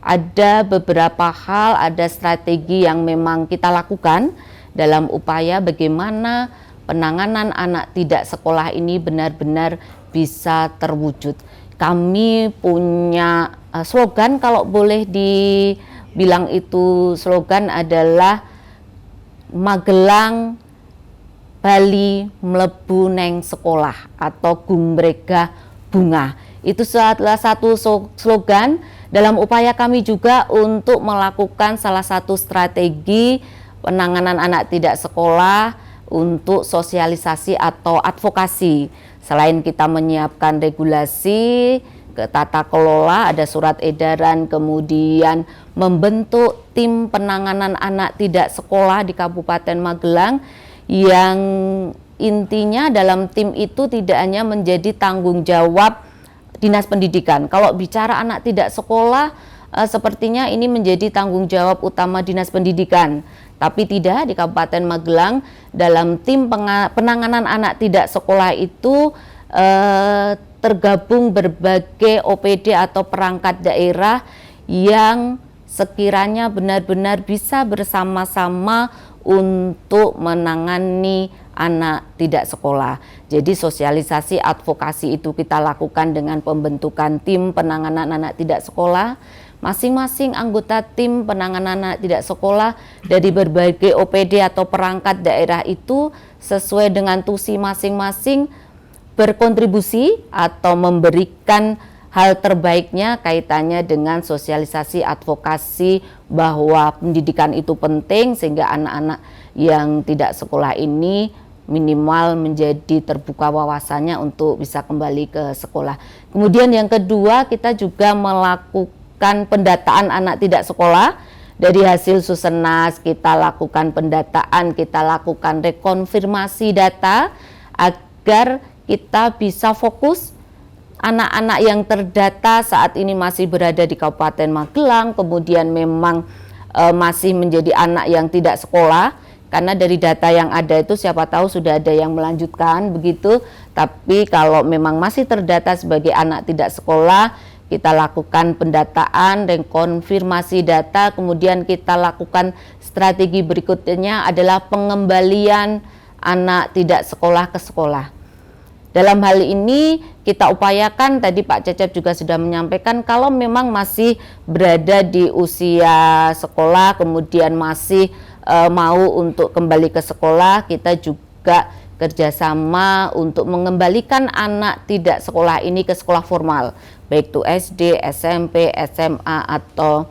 Ada beberapa hal, ada strategi yang memang kita lakukan dalam upaya bagaimana penanganan anak tidak sekolah ini benar-benar bisa terwujud. Kami punya slogan, kalau boleh dibilang itu slogan, adalah Magelang Bali mlebu neng sekolah atau gumbrega bunga. Itu salah satu slogan dalam upaya kami juga untuk melakukan salah satu strategi penanganan anak tidak sekolah untuk sosialisasi atau advokasi. Selain kita menyiapkan regulasi, ke tata kelola, ada surat edaran, kemudian membentuk tim penanganan anak tidak sekolah di Kabupaten Magelang yang intinya dalam tim itu tidak hanya menjadi tanggung jawab Dinas Pendidikan. Kalau bicara anak tidak sekolah, sepertinya ini menjadi tanggung jawab utama Dinas Pendidikan. Tapi tidak, di Kabupaten Magelang dalam tim penanganan anak tidak sekolah itu tergabung berbagai OPD atau perangkat daerah yang sekiranya benar-benar bisa bersama-sama untuk menangani anak tidak sekolah. Jadi sosialisasi advokasi itu kita lakukan dengan pembentukan tim penanganan anak tidak sekolah. Masing-masing anggota tim penanganan anak tidak sekolah dari berbagai OPD atau perangkat daerah itu sesuai dengan tusi masing-masing berkontribusi atau memberikan hal terbaiknya kaitannya dengan sosialisasi advokasi bahwa pendidikan itu penting sehingga anak-anak yang tidak sekolah ini minimal menjadi terbuka wawasannya untuk bisa kembali ke sekolah. Kemudian yang kedua, kita juga melakukan pendataan anak tidak sekolah. Dari hasil Susenas kita lakukan pendataan, kita lakukan rekonfirmasi data agar kita bisa fokus anak-anak yang terdata saat ini masih berada di Kabupaten Magelang, kemudian memang masih menjadi anak yang tidak sekolah, karena dari data yang ada itu siapa tahu sudah ada yang melanjutkan begitu, tapi kalau memang masih terdata sebagai anak tidak sekolah, kita lakukan pendataan dan konfirmasi data, kemudian kita lakukan strategi berikutnya adalah pengembalian anak tidak sekolah ke sekolah. Dalam hal ini kita upayakan, tadi Pak Cecep juga sudah menyampaikan, kalau memang masih berada di usia sekolah, kemudian masih mau untuk kembali ke sekolah, kita juga kerjasama untuk mengembalikan anak tidak sekolah ini ke sekolah formal, baik itu SD, SMP, SMA atau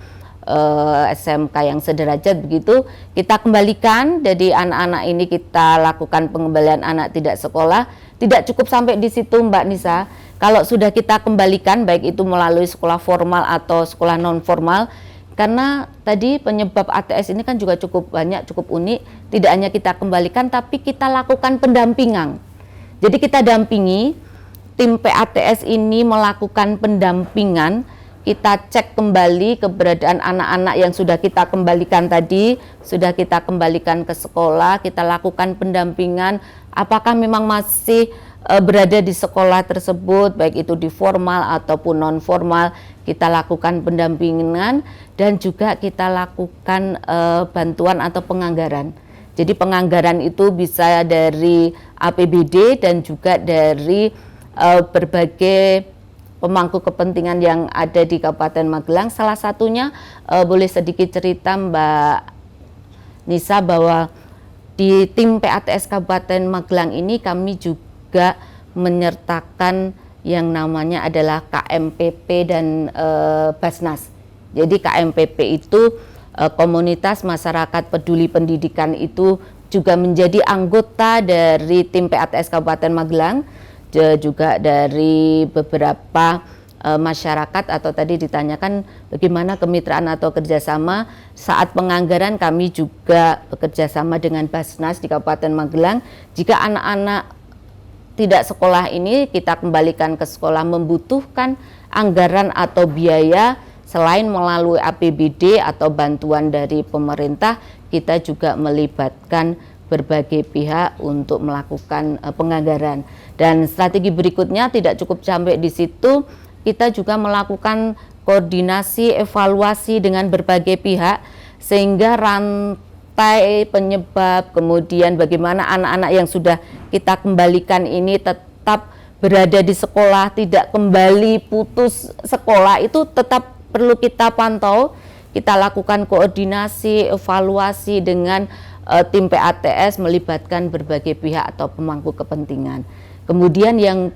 SMK yang sederajat begitu, kita kembalikan. Jadi anak-anak ini kita lakukan pengembalian anak tidak sekolah. Tidak cukup sampai di situ Mbak Nisa, kalau sudah kita kembalikan baik itu melalui sekolah formal atau sekolah non formal, karena tadi penyebab ATS ini kan juga cukup banyak, cukup unik, tidak hanya kita kembalikan tapi kita lakukan pendampingan. Jadi kita dampingi, tim PATS ini melakukan pendampingan, kita cek kembali keberadaan anak-anak yang sudah kita kembalikan tadi, sudah kita kembalikan ke sekolah, kita lakukan pendampingan, apakah memang masih berada di sekolah tersebut, baik itu di formal ataupun non formal, kita lakukan pendampingan dan juga kita lakukan bantuan atau penganggaran. Jadi penganggaran itu bisa dari APBD dan juga dari berbagai pemangku kepentingan yang ada di Kabupaten Magelang. Salah satunya boleh sedikit cerita Mbak Nisa bahwa di tim PATS Kabupaten Magelang ini kami juga menyertakan yang namanya adalah KMPP dan Basnas. Jadi KMPP itu komunitas masyarakat peduli pendidikan itu juga menjadi anggota dari tim PATS Kabupaten Magelang, juga dari beberapa masyarakat, atau tadi ditanyakan bagaimana kemitraan atau kerjasama. Saat penganggaran kami juga bekerjasama dengan Basnas di Kabupaten Magelang. Jika anak-anak tidak sekolah ini kita kembalikan ke sekolah membutuhkan anggaran atau biaya, selain melalui APBD atau bantuan dari pemerintah, kita juga melibatkan berbagai pihak untuk melakukan penganggaran. Dan strategi berikutnya tidak cukup sampai di situ, kita juga melakukan koordinasi, evaluasi dengan berbagai pihak, sehingga rantai penyebab, kemudian bagaimana anak-anak yang sudah kita kembalikan ini tetap berada di sekolah, tidak kembali putus sekolah, itu tetap perlu kita pantau. Kita lakukan koordinasi, evaluasi dengan tim PATS melibatkan berbagai pihak atau pemangku kepentingan. Kemudian yang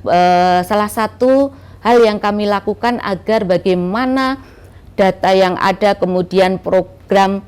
salah satu hal yang kami lakukan agar bagaimana data yang ada, kemudian program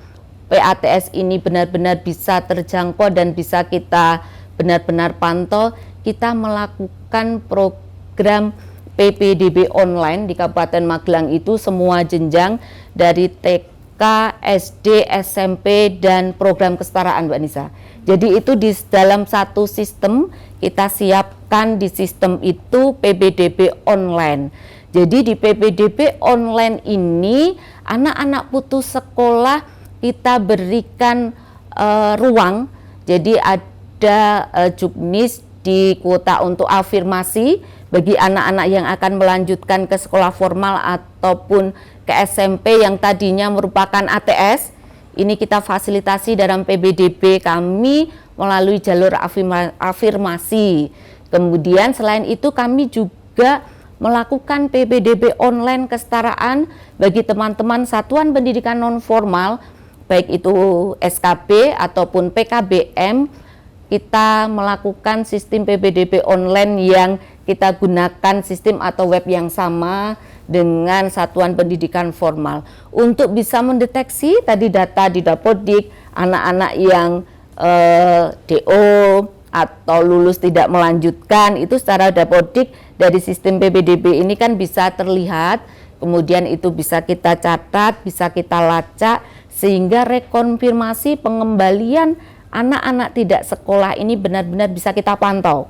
PATS ini benar-benar bisa terjangkau dan bisa kita benar-benar pantau, kita melakukan program PPDB online di Kabupaten Magelang itu semua jenjang dari TK, SD, SMP, dan program kesetaraan, Mbak Nisa. Jadi itu di dalam satu sistem kita siapkan, di sistem itu PPDB online. Jadi di PPDB online ini anak-anak putus sekolah kita berikan ruang. Jadi ada juknis di kuota untuk afirmasi bagi anak-anak yang akan melanjutkan ke sekolah formal ataupun ke SMP yang tadinya merupakan ATS. Ini kita fasilitasi dalam PPDB kami melalui jalur afirmasi. Kemudian selain itu kami juga melakukan PPDB online kesetaraan bagi teman-teman satuan pendidikan non formal, baik itu SKB ataupun PKBM. Kita melakukan sistem PPDB online yang kita gunakan sistem atau web yang sama dengan satuan pendidikan formal untuk bisa mendeteksi tadi data di Dapodik, anak-anak yang DO atau lulus tidak melanjutkan, itu secara Dapodik dari sistem PPDB ini kan bisa terlihat, kemudian itu bisa kita catat, bisa kita lacak, sehingga rekonfirmasi pengembalian anak-anak tidak sekolah ini benar-benar bisa kita pantau.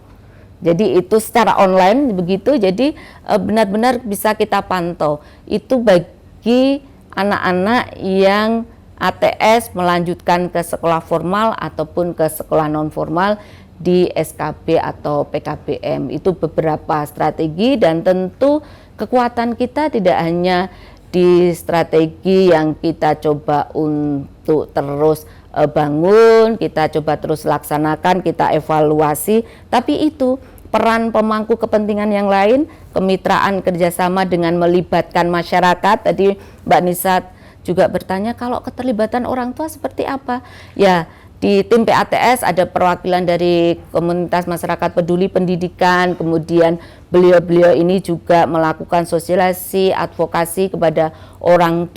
Jadi itu secara online begitu, jadi benar-benar bisa kita pantau. Itu bagi anak-anak yang ATS melanjutkan ke sekolah formal ataupun ke sekolah non formal di SKB atau PKBM. Itu beberapa strategi, dan tentu kekuatan kita tidak hanya di strategi yang kita coba untuk terus bangun, kita coba terus laksanakan, kita evaluasi, tapi itu peran pemangku kepentingan yang lain, kemitraan kerjasama dengan melibatkan masyarakat. Tadi Mbak Nisa juga bertanya kalau keterlibatan orang tua seperti apa. Ya, di tim PATS ada perwakilan dari komunitas masyarakat peduli pendidikan, kemudian beliau-beliau ini juga melakukan sosialisasi, advokasi kepada orang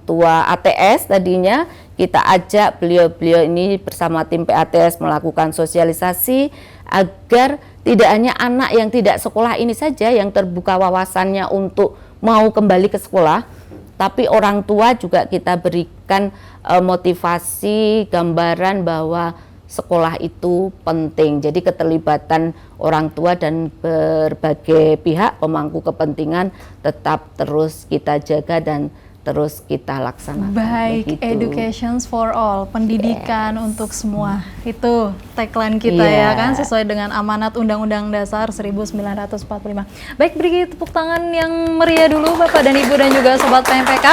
tua ATS. Tadinya kita ajak beliau-beliau ini bersama tim PATS melakukan sosialisasi agar tidak hanya anak yang tidak sekolah ini saja yang terbuka wawasannya untuk mau kembali ke sekolah, tapi orang tua juga kita berikan motivasi, gambaran bahwa sekolah itu penting. Jadi keterlibatan orang tua dan berbagai pihak pemangku kepentingan tetap terus kita jaga dan terus kita laksanakan. Baik, begitu. educations for all, pendidikan untuk semua. Itu tagline kita ya kan, sesuai dengan amanat Undang-Undang Dasar 1945. Baik, beri tepuk tangan yang meriah dulu Bapak dan Ibu dan juga Sobat PMPK.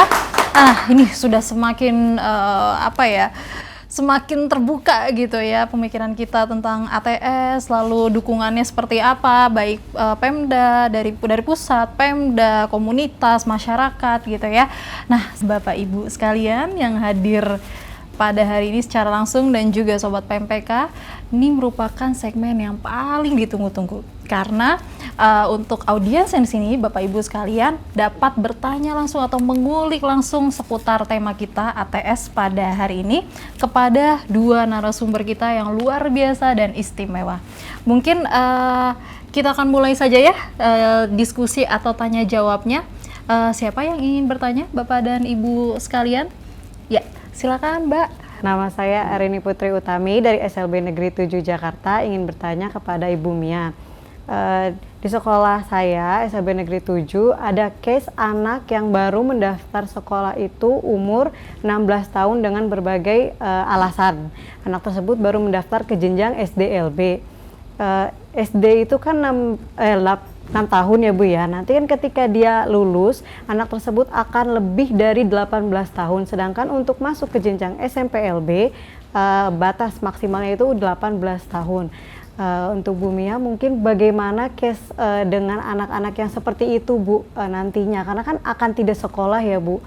Ini sudah semakin semakin terbuka gitu ya pemikiran kita tentang ATS, lalu dukungannya seperti apa, baik Pemda, dari pusat, Pemda, komunitas, masyarakat gitu ya. Nah, Bapak Ibu sekalian yang hadir pada hari ini secara langsung dan juga Sobat PMPK. Ini merupakan segmen yang paling ditunggu-tunggu karena untuk audiens di sini Bapak Ibu sekalian dapat bertanya langsung atau mengulik langsung seputar tema kita ATS pada hari ini kepada dua narasumber kita yang luar biasa dan istimewa. Mungkin kita akan mulai saja ya diskusi atau tanya jawabnya. Siapa yang ingin bertanya, Bapak dan Ibu sekalian? Ya, silakan Mbak. Nama saya Arini Putri Utami dari SLB Negeri 7 Jakarta, ingin bertanya kepada Ibu Mia. Di sekolah saya, SLB Negeri 7, ada case anak yang baru mendaftar sekolah itu umur 16 tahun dengan berbagai alasan. Anak tersebut baru mendaftar ke jenjang SDLB. SD itu kan 6 tahun ya Bu ya. Nanti kan ketika dia lulus, anak tersebut akan lebih dari 18 tahun. Sedangkan untuk masuk ke jenjang SMPLB, batas maksimalnya itu 18 tahun. Untuk Bu Mia mungkin bagaimana case dengan anak-anak yang seperti itu Bu nantinya, karena kan akan tidak sekolah ya Bu.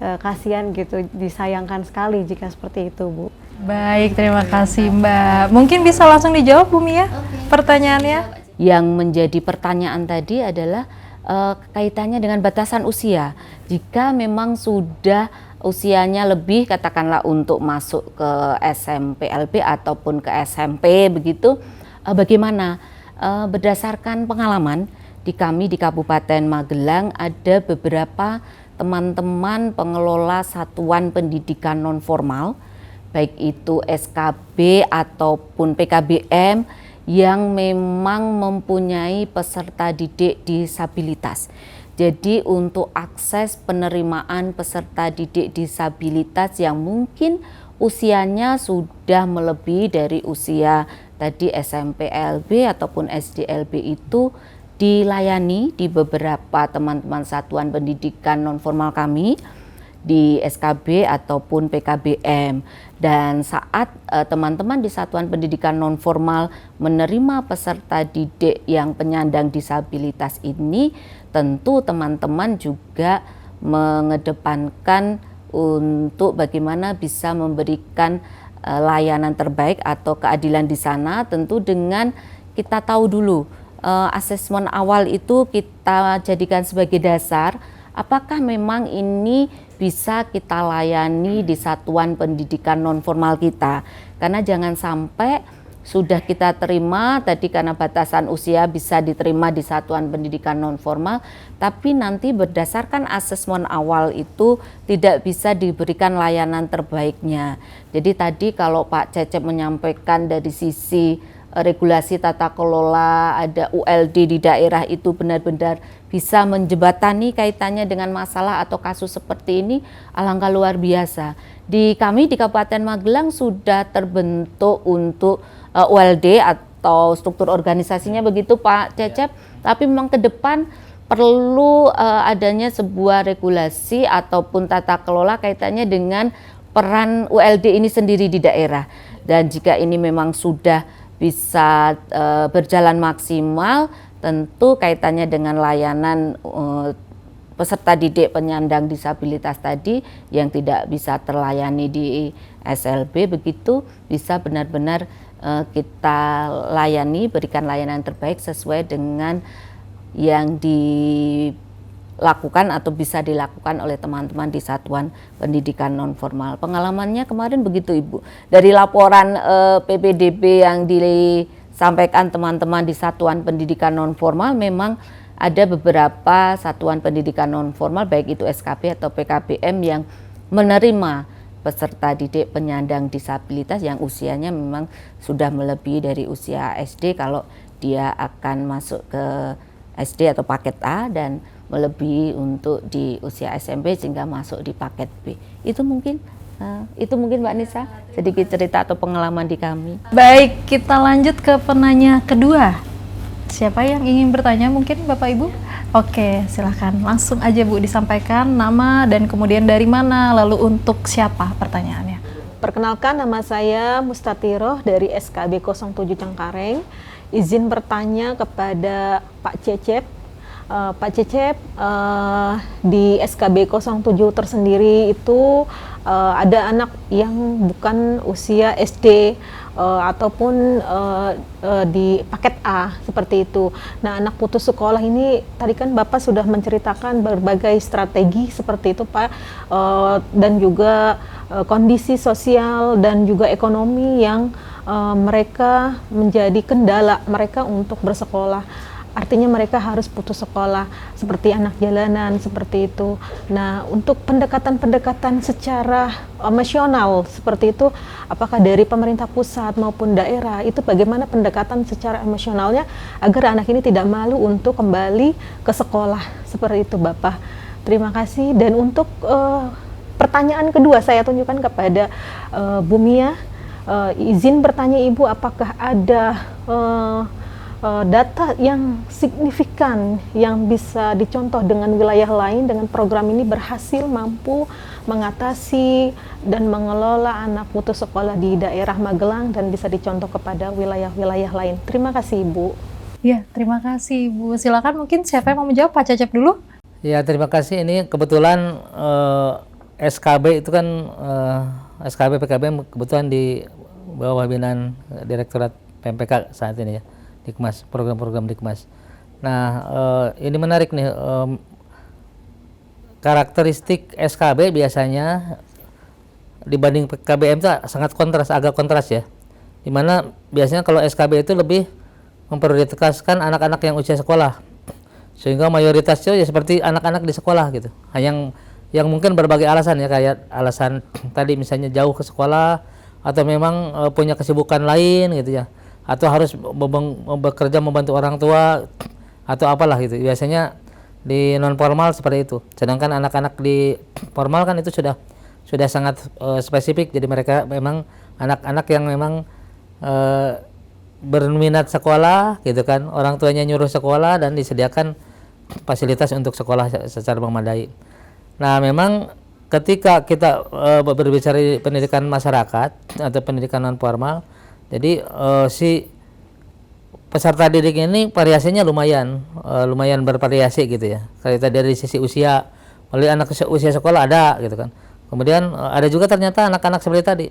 Kasihan gitu, disayangkan sekali jika seperti itu Bu. Baik, terima kasih Mbak. Mungkin bisa langsung dijawab Bu Mia pertanyaannya. Yang menjadi pertanyaan tadi adalah kaitannya dengan batasan usia. Jika memang sudah usianya lebih, katakanlah untuk masuk ke SMPLB ataupun ke SMP begitu, bagaimana? Berdasarkan pengalaman di kami di Kabupaten Magelang, ada beberapa teman-teman pengelola satuan pendidikan non formal, baik itu SKB ataupun PKBM, yang memang mempunyai peserta didik disabilitas. Jadi untuk akses penerimaan peserta didik disabilitas yang mungkin usianya sudah melebihi dari usia tadi SMPLB ataupun SDLB itu dilayani di beberapa teman-teman satuan pendidikan non formal kami di SKB ataupun PKBM. Dan saat teman-teman di satuan pendidikan non formal menerima peserta didik yang penyandang disabilitas ini, tentu teman-teman juga mengedepankan untuk bagaimana bisa memberikan layanan terbaik atau keadilan di sana, tentu dengan kita tahu dulu asesmen awal itu kita jadikan sebagai dasar, apakah memang ini bisa kita layani di satuan pendidikan non formal kita. Karena jangan sampai sudah kita terima tadi karena batasan usia bisa diterima di satuan pendidikan non formal, tapi nanti berdasarkan asesmen awal itu tidak bisa diberikan layanan terbaiknya. Jadi tadi kalau Pak Cecep menyampaikan dari sisi regulasi tata kelola, ada ULD di daerah itu benar-benar bisa menjembatani kaitannya dengan masalah atau kasus seperti ini, alangkah luar biasa. Di kami di Kabupaten Magelang sudah terbentuk untuk ULD atau struktur organisasinya begitu Pak Cecep, tapi memang ke depan perlu adanya sebuah regulasi ataupun tata kelola kaitannya dengan peran ULD ini sendiri di daerah. Dan jika ini memang sudah bisa berjalan maksimal, tentu kaitannya dengan layanan peserta didik penyandang disabilitas tadi yang tidak bisa terlayani di SLB begitu, bisa benar-benar kita layani, berikan layanan terbaik sesuai dengan yang dilakukan atau bisa dilakukan oleh teman-teman di satuan pendidikan non formal. Pengalamannya kemarin begitu Ibu, dari laporan PPDB yang disampaikan teman-teman di satuan pendidikan non formal, memang ada beberapa satuan pendidikan non formal baik itu SKB atau PKBM yang menerima peserta didik penyandang disabilitas yang usianya memang sudah melebihi dari usia SD kalau dia akan masuk ke SD atau paket A, dan melebihi untuk di usia SMP sehingga masuk di paket B. Itu mungkin Mbak Nisa sedikit cerita atau pengalaman di kami. Baik, kita lanjut ke penanya kedua. Siapa yang ingin bertanya mungkin Bapak Ibu? Oke, silahkan langsung aja Bu disampaikan nama dan kemudian dari mana, lalu untuk siapa pertanyaannya. Perkenalkan, nama saya Mustatiroh dari SKB 07 Cengkareng. Izin bertanya kepada Pak Cecep, Pak Cecep, di SKB 07 tersendiri itu ada anak yang bukan usia SD ataupun di paket A seperti itu. Nah, anak putus sekolah ini tadi kan Bapak sudah menceritakan berbagai strategi seperti itu, Pak, dan juga kondisi sosial dan juga ekonomi yang mereka menjadi kendala mereka untuk bersekolah. Artinya mereka harus putus sekolah, seperti anak jalanan, seperti itu. Nah, untuk pendekatan-pendekatan secara emosional seperti itu, apakah dari pemerintah pusat maupun daerah, itu bagaimana pendekatan secara emosionalnya agar anak ini tidak malu untuk kembali ke sekolah, seperti itu Bapak. Terima kasih. Dan untuk pertanyaan kedua saya tunjukkan kepada Bu Mia, izin bertanya Ibu, apakah ada data yang signifikan yang bisa dicontoh dengan wilayah lain dengan program ini berhasil mampu mengatasi dan mengelola anak putus sekolah di daerah Magelang dan bisa dicontoh kepada wilayah-wilayah lain. Terima kasih Ibu. Ya, terima kasih Ibu. Silakan mungkin siapa yang mau menjawab, Pak Cecep dulu. Ya, terima kasih. Ini kebetulan SKB itu kan SKB PKB kebetulan di bawah binaan Direktorat PMPK saat ini ya. Dikmas, program-program Dikmas. Nah, ini menarik nih, karakteristik SKB biasanya dibanding PKBM itu sangat kontras, agak kontras ya. Dimana biasanya kalau SKB itu lebih memprioritaskan anak-anak yang usia sekolah, sehingga mayoritasnya ya seperti anak-anak di sekolah gitu. Yang mungkin berbagai alasan ya, kayak alasan tadi misalnya jauh ke sekolah atau memang punya kesibukan lain gitu ya, atau harus bekerja membantu orang tua atau apalah gitu. Biasanya di non formal seperti itu. Sedangkan anak-anak di formal kan itu sudah sangat spesifik. Jadi mereka memang anak-anak yang memang berminat sekolah gitu kan. Orang tuanya nyuruh sekolah dan disediakan fasilitas untuk sekolah secara memadai. Nah, memang ketika kita berbicara pendidikan masyarakat atau pendidikan non formal, jadi si peserta didik ini variasinya lumayan bervariasi gitu ya. Kalau dari sisi usia, mulai anak usia sekolah ada gitu kan. Kemudian ada juga ternyata anak-anak seperti tadi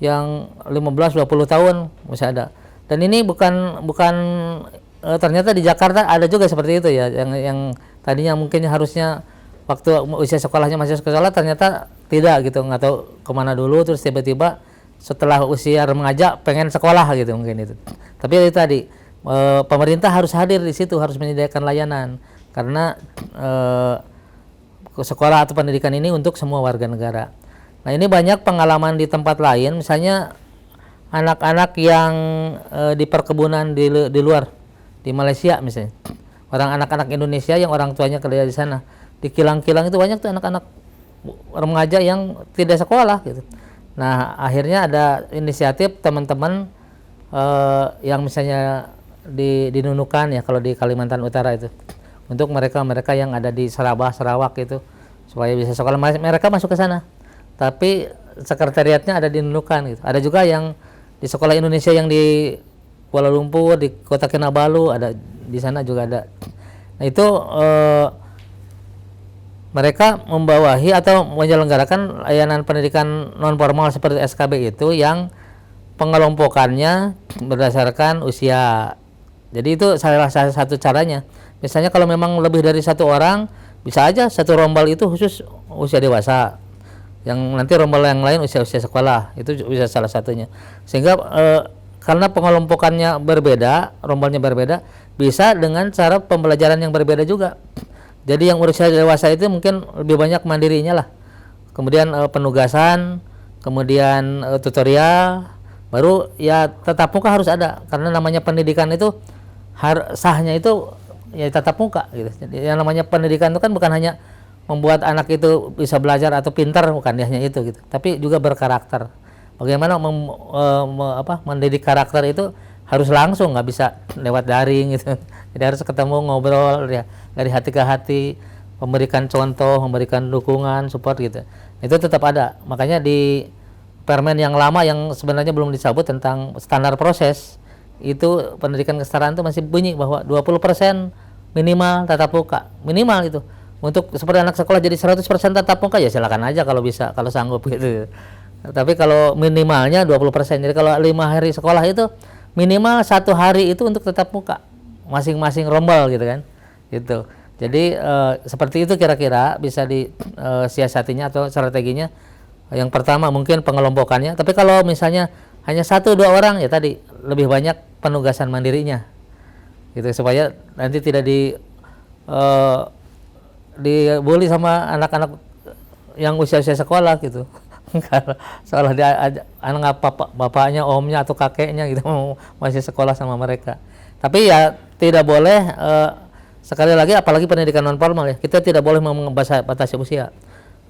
yang 15-20 tahun masih ada. Dan ini bukan ternyata di Jakarta ada juga seperti itu ya, yang tadinya mungkin harusnya waktu usia sekolahnya masih sekolah ternyata tidak gitu, nggak tahu kemana dulu, terus tiba-tiba setelah usia remaja pengen sekolah gitu mungkin itu. Tapi itu tadi pemerintah harus hadir di situ, harus menyediakan layanan karena sekolah atau pendidikan ini untuk semua warga negara. Nah, ini banyak pengalaman di tempat lain, misalnya anak-anak yang di perkebunan di luar, di Malaysia misalnya, anak-anak Indonesia yang orang tuanya kerja di sana, di kilang-kilang itu banyak tuh anak-anak remaja yang tidak sekolah gitu. Nah, akhirnya ada inisiatif teman-teman yang misalnya di Nunukan ya, kalau di Kalimantan Utara itu, untuk mereka yang ada di Sarawak itu supaya bisa sekolah. Mereka masuk ke sana, tapi sekretariatnya ada di Nunukan gitu. Ada juga yang di sekolah Indonesia yang di Kuala Lumpur, di Kota Kinabalu, ada di sana juga ada. Nah, itu mereka membawahi atau menyelenggarakan layanan pendidikan non formal seperti SKB itu yang pengelompokannya berdasarkan usia. Jadi itu salah satu caranya. Misalnya kalau memang lebih dari satu orang, bisa aja satu rombel itu khusus usia dewasa, yang nanti rombel yang lain usia sekolah, itu bisa salah satunya. Sehingga karena pengelompokannya berbeda, rombelnya berbeda, bisa dengan cara pembelajaran yang berbeda juga. Jadi yang usia dewasa itu mungkin lebih banyak mandirinya lah, kemudian penugasan, kemudian tutorial, baru ya tatap muka harus ada, karena namanya pendidikan itu sahnya itu ya tatap muka gitu. Jadi yang namanya pendidikan itu kan bukan hanya membuat anak itu bisa belajar atau pintar, bukan hanya itu gitu, tapi juga berkarakter. Bagaimana mendidik karakter itu harus langsung, nggak bisa lewat daring gitu. Jadi harus ketemu, ngobrol ya, dari hati ke hati, memberikan contoh, memberikan dukungan, support gitu. Itu tetap ada. Makanya di Permen yang lama yang sebenarnya belum dicabut tentang standar proses, itu pendidikan kesetaraan itu masih bunyi bahwa 20% minimal tatap muka, minimal itu. Untuk seperti anak sekolah jadi 100% tatap muka ya silakan aja kalau bisa, kalau sanggup gitu. Tapi kalau minimalnya 20%. Jadi kalau 5 hari sekolah itu minimal 1 hari itu untuk tatap muka masing-masing rombel gitu kan. Gitu. Jadi seperti itu kira-kira bisa disiasatinya atau strateginya. Yang pertama mungkin pengelompokannya, tapi kalau misalnya hanya 1-2 orang ya tadi lebih banyak penugasan mandirinya. Gitu supaya nanti tidak dibully sama anak-anak yang usia-usia sekolah gitu. Soalnya dia anak bapaknya, omnya atau kakeknya gitu masih sekolah sama mereka. Tapi ya tidak boleh sekali lagi apalagi pendidikan non formal ya. Kita tidak boleh membatasi usia.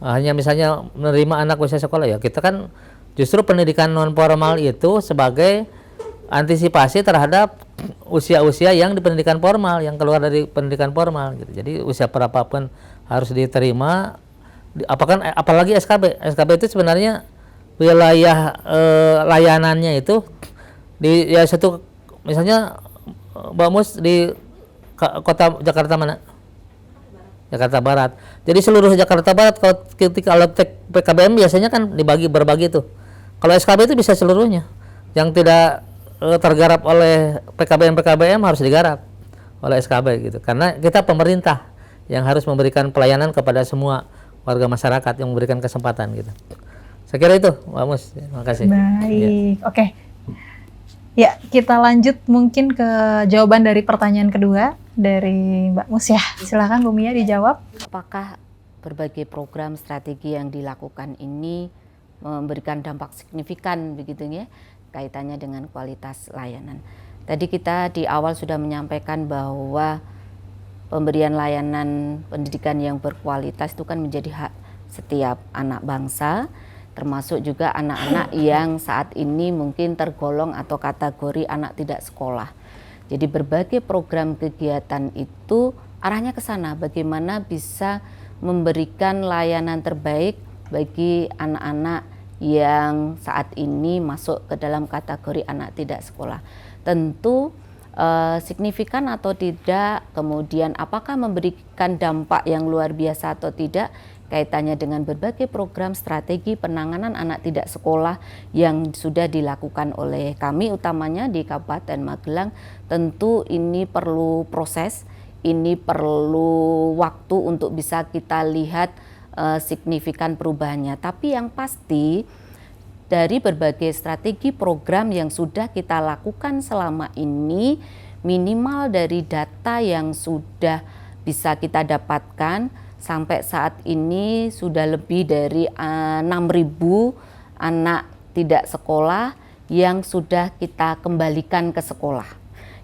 Hanya misalnya menerima anak usia sekolah ya kita kan justru pendidikan non formal itu sebagai antisipasi terhadap usia-usia yang di pendidikan formal, yang keluar dari pendidikan formal gitu. Jadi usia berapapun harus diterima. Apalagi SKB itu sebenarnya wilayah layanannya itu di ya satu misalnya Mbak Mus di kota Jakarta mana? Jakarta Barat. Jadi seluruh Jakarta Barat kalau PKBM biasanya kan berbagi tuh. Kalau SKB itu bisa seluruhnya. Yang tidak tergarap oleh PKBM harus digarap oleh SKB gitu. Karena kita pemerintah yang harus memberikan pelayanan kepada semua warga masyarakat yang memberikan kesempatan gitu. Saya kira itu, Mbak Mus. Terima kasih. Baik, oke. Ya, kita lanjut mungkin ke jawaban dari pertanyaan kedua dari Mbak Mus ya. Silakan Bu Mia dijawab. Apakah berbagai program strategi yang dilakukan ini memberikan dampak signifikan begitu ya kaitannya dengan kualitas layanan. Tadi kita di awal sudah menyampaikan bahwa pemberian layanan pendidikan yang berkualitas itu kan menjadi hak setiap anak bangsa, termasuk juga anak-anak yang saat ini mungkin tergolong atau kategori anak tidak sekolah. Jadi berbagai program kegiatan itu arahnya ke sana, bagaimana bisa memberikan layanan terbaik bagi anak-anak yang saat ini masuk ke dalam kategori anak tidak sekolah. Tentu signifikan atau tidak, kemudian apakah memberikan dampak yang luar biasa atau tidak, kaitannya dengan berbagai program strategi penanganan anak tidak sekolah yang sudah dilakukan oleh kami utamanya di Kabupaten Magelang. Tentu ini perlu proses, ini perlu waktu untuk bisa kita lihat signifikan perubahannya. Tapi yang pasti dari berbagai strategi program yang sudah kita lakukan selama ini, minimal dari data yang sudah bisa kita dapatkan sampai saat ini sudah lebih dari 6.000 anak tidak sekolah yang sudah kita kembalikan ke sekolah.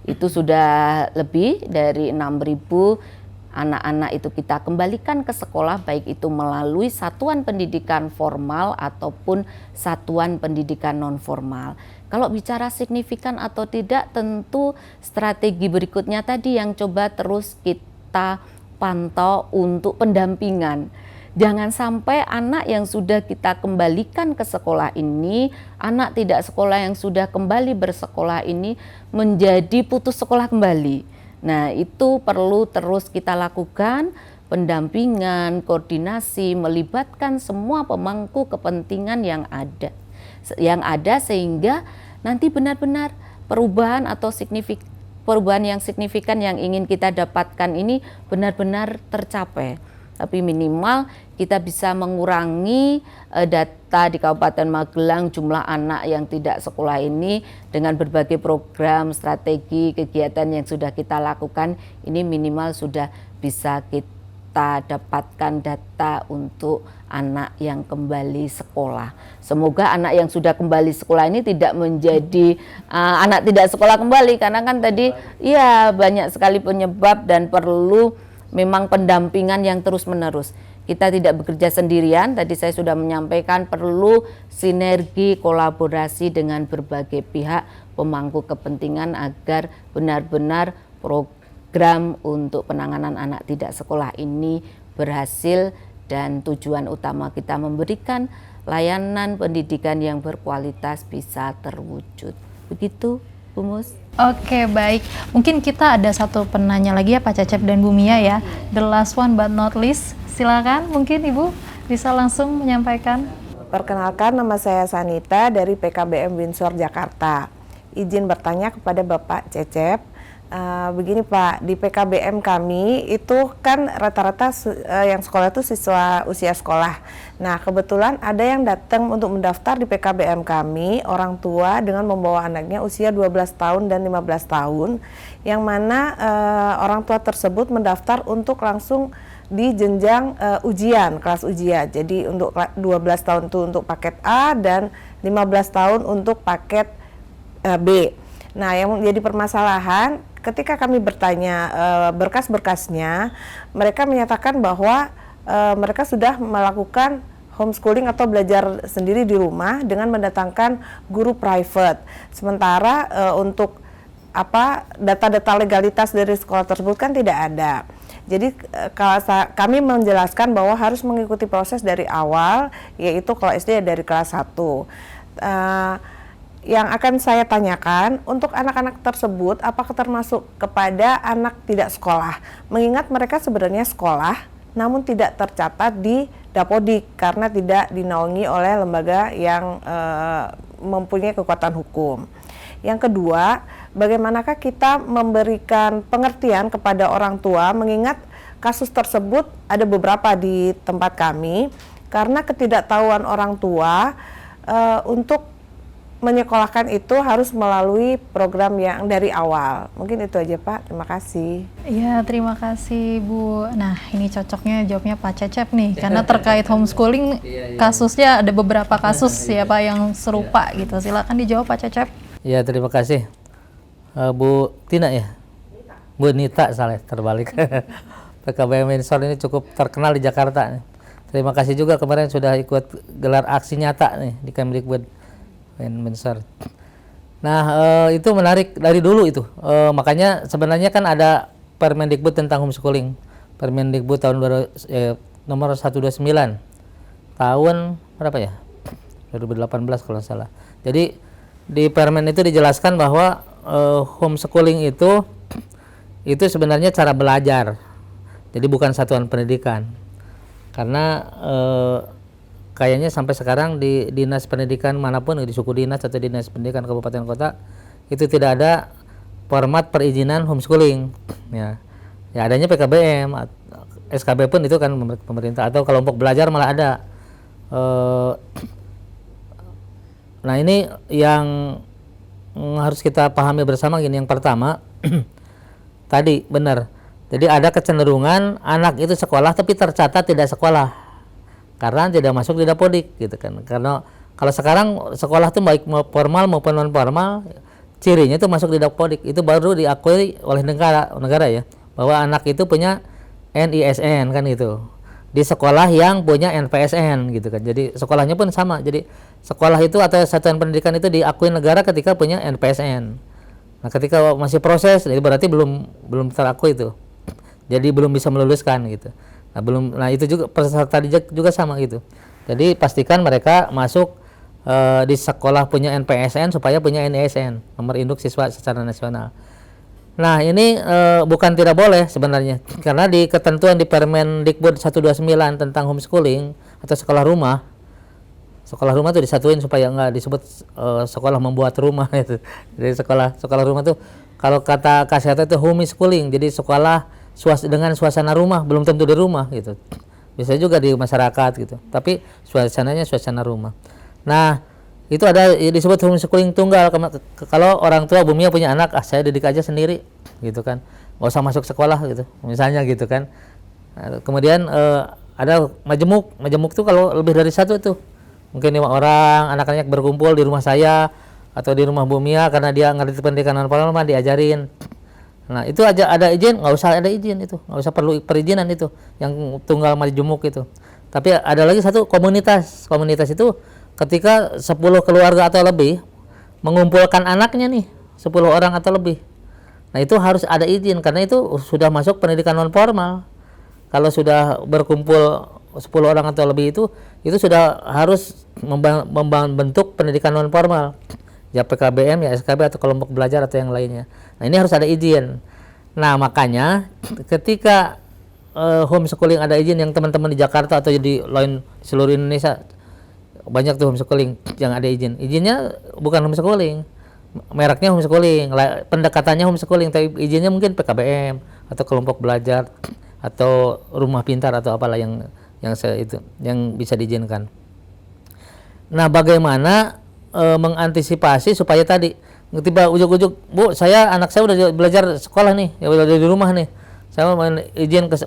Itu sudah lebih dari 6.000 anak-anak itu kita kembalikan ke sekolah, baik itu melalui satuan pendidikan formal ataupun satuan pendidikan non formal. Kalau bicara signifikan atau tidak, tentu strategi berikutnya tadi yang coba terus kita pantau untuk pendampingan. Jangan sampai anak yang sudah kita kembalikan ke sekolah ini, anak tidak sekolah yang sudah kembali bersekolah ini menjadi putus sekolah kembali. Nah, itu perlu terus kita lakukan pendampingan, koordinasi, melibatkan semua pemangku kepentingan yang ada sehingga nanti benar-benar perubahan atau perubahan yang signifikan yang ingin kita dapatkan ini benar-benar tercapai. Tapi minimal kita bisa mengurangi data di Kabupaten Magelang jumlah anak yang tidak sekolah ini dengan berbagai program, strategi, kegiatan yang sudah kita lakukan. Ini minimal sudah bisa kita dapatkan data untuk anak yang kembali sekolah. Semoga anak yang sudah kembali sekolah ini tidak menjadi anak tidak sekolah kembali, karena kan tadi ya banyak sekali penyebab dan perlu memang pendampingan yang terus-menerus. Kita tidak bekerja sendirian, tadi saya sudah menyampaikan perlu sinergi kolaborasi dengan berbagai pihak pemangku kepentingan agar benar-benar program untuk penanganan anak tidak sekolah ini berhasil dan tujuan utama kita memberikan layanan pendidikan yang berkualitas bisa terwujud. Begitu Bu Mus. Oke, baik. Mungkin kita ada satu penanya lagi ya Pak Cecep dan Bu Mia ya. The last one but not least. Silakan mungkin Ibu bisa langsung menyampaikan. Perkenalkan, nama saya Sanita dari PKBM Windsor Jakarta. Izin bertanya kepada Bapak Cecep. Begini Pak, di PKBM kami itu kan rata-rata yang sekolah itu siswa usia sekolah. Nah kebetulan ada yang datang untuk mendaftar di PKBM kami, orang tua dengan membawa anaknya usia 12 tahun dan 15 tahun, yang mana orang tua tersebut mendaftar untuk langsung di jenjang ujian, kelas ujian. Jadi untuk 12 tahun itu untuk paket A dan 15 tahun untuk paket B. Nah, yang menjadi permasalahan ketika kami bertanya berkas-berkasnya, mereka menyatakan bahwa mereka sudah melakukan homeschooling atau belajar sendiri di rumah dengan mendatangkan guru private. Sementara untuk data-data legalitas dari sekolah tersebut kan tidak ada. Jadi kalau kami menjelaskan bahwa harus mengikuti proses dari awal, yaitu kalau SD dari kelas 1. Yang akan saya tanyakan, untuk anak-anak tersebut apakah termasuk kepada anak tidak sekolah? Mengingat mereka sebenarnya sekolah, namun tidak tercatat di Dapodik karena tidak dinaungi oleh lembaga yang mempunyai kekuatan hukum. Yang kedua, bagaimanakah kita memberikan pengertian kepada orang tua, mengingat kasus tersebut ada beberapa di tempat kami, karena ketidaktahuan orang tua untuk menyekolahkan itu harus melalui program yang dari awal. Mungkin itu aja Pak, terima kasih. Ya, terima kasih Bu. Nah, ini cocoknya jawabnya Pak Cecep nih, karena terkait homeschooling kasusnya ada beberapa kasus ya Pak yang serupa gitu. Silakan dijawab Pak Cecep. Ya, terima kasih. Bu Tina ya? Bu Nita, salah, terbalik. PKBM Windsor ini cukup terkenal di Jakarta. Terima kasih juga kemarin sudah ikut gelar aksi nyata nih di Kemdikbud Windsor. Nah, itu menarik dari dulu itu. Makanya sebenarnya kan ada Permendikbud tentang homeschooling. Permendikbud tahun nomor 129 tahun berapa ya? 2018 kalau nggak salah. Jadi di Permen itu dijelaskan bahwa homeschooling itu sebenarnya cara belajar. Jadi bukan satuan pendidikan. Karena kayaknya sampai sekarang di dinas pendidikan manapun, di suku dinas atau dinas pendidikan kabupaten kota itu tidak ada format perizinan homeschooling. Ya adanya PKBM, SKB pun itu kan pemerintah, atau kelompok belajar malah ada. Nah ini yang harus kita pahami bersama gini. Yang pertama tadi benar, jadi ada kecenderungan anak itu sekolah tapi tercatat tidak sekolah karena tidak masuk di Dapodik gitu kan. Karena kalau sekarang sekolah tuh baik formal maupun non formal, cirinya itu masuk di Dapodik, itu baru diakui oleh negara ya, bahwa anak itu punya NISN kan gitu. Di sekolah yang punya NPSN gitu kan. Jadi sekolahnya pun sama. Jadi sekolah itu atau satuan pendidikan itu diakui negara ketika punya NPSN. Nah, ketika masih proses, itu berarti belum terakui itu. Jadi belum bisa meluluskan gitu. Nah itu juga peserta didik juga sama gitu. Jadi pastikan mereka masuk di sekolah punya NPSN supaya punya NISN, nomor induk siswa secara nasional. Nah ini bukan tidak boleh sebenarnya, karena di ketentuan di Permendikbud 129 tentang homeschooling atau sekolah rumah itu disatuin supaya nggak disebut sekolah membuat rumah itu. Jadi sekolah rumah tuh kalau kata kesehatan itu homeschooling, jadi sekolah dengan suasana rumah, belum tentu di rumah gitu. Bisa juga di masyarakat gitu. Tapi suasananya suasana rumah. Nah, itu ada disebut homeschooling tunggal. Kalau orang tua Bumia punya anak, saya didik aja sendiri gitu kan. Nggak usah masuk sekolah gitu. Misalnya gitu kan. Nah, kemudian ada majemuk tuh kalau lebih dari satu tuh. Mungkin 5 orang anak-anak berkumpul di rumah saya atau di rumah Bumia karena dia ngerti pendidikan non formal diajarin. Nah itu aja ada izin, nggak usah ada izin itu, nggak usah perlu perizinan itu, yang tunggal majemuk itu. Tapi ada lagi satu komunitas itu ketika 10 keluarga atau lebih mengumpulkan anaknya nih, 10 orang atau lebih. Nah itu harus ada izin karena itu sudah masuk pendidikan non formal. Kalau sudah berkumpul 10 orang atau lebih itu sudah harus membentuk pendidikan non formal. ya PKBM, ya SKB atau kelompok belajar atau yang lainnya. Nah ini harus ada izin. Nah makanya ketika homeschooling ada izin, yang teman-teman di Jakarta atau di lain seluruh Indonesia banyak tuh homeschooling yang ada izin. Izinnya bukan homeschooling, mereknya homeschooling, pendekatannya homeschooling, tapi izinnya mungkin PKBM atau kelompok belajar atau rumah pintar atau apalah yang itu yang bisa diizinkan. Nah, bagaimana mengantisipasi supaya tadi tiba ujuk-ujuk, Bu, anak saya udah belajar sekolah nih, ya udah di rumah nih. Saya mau izin ke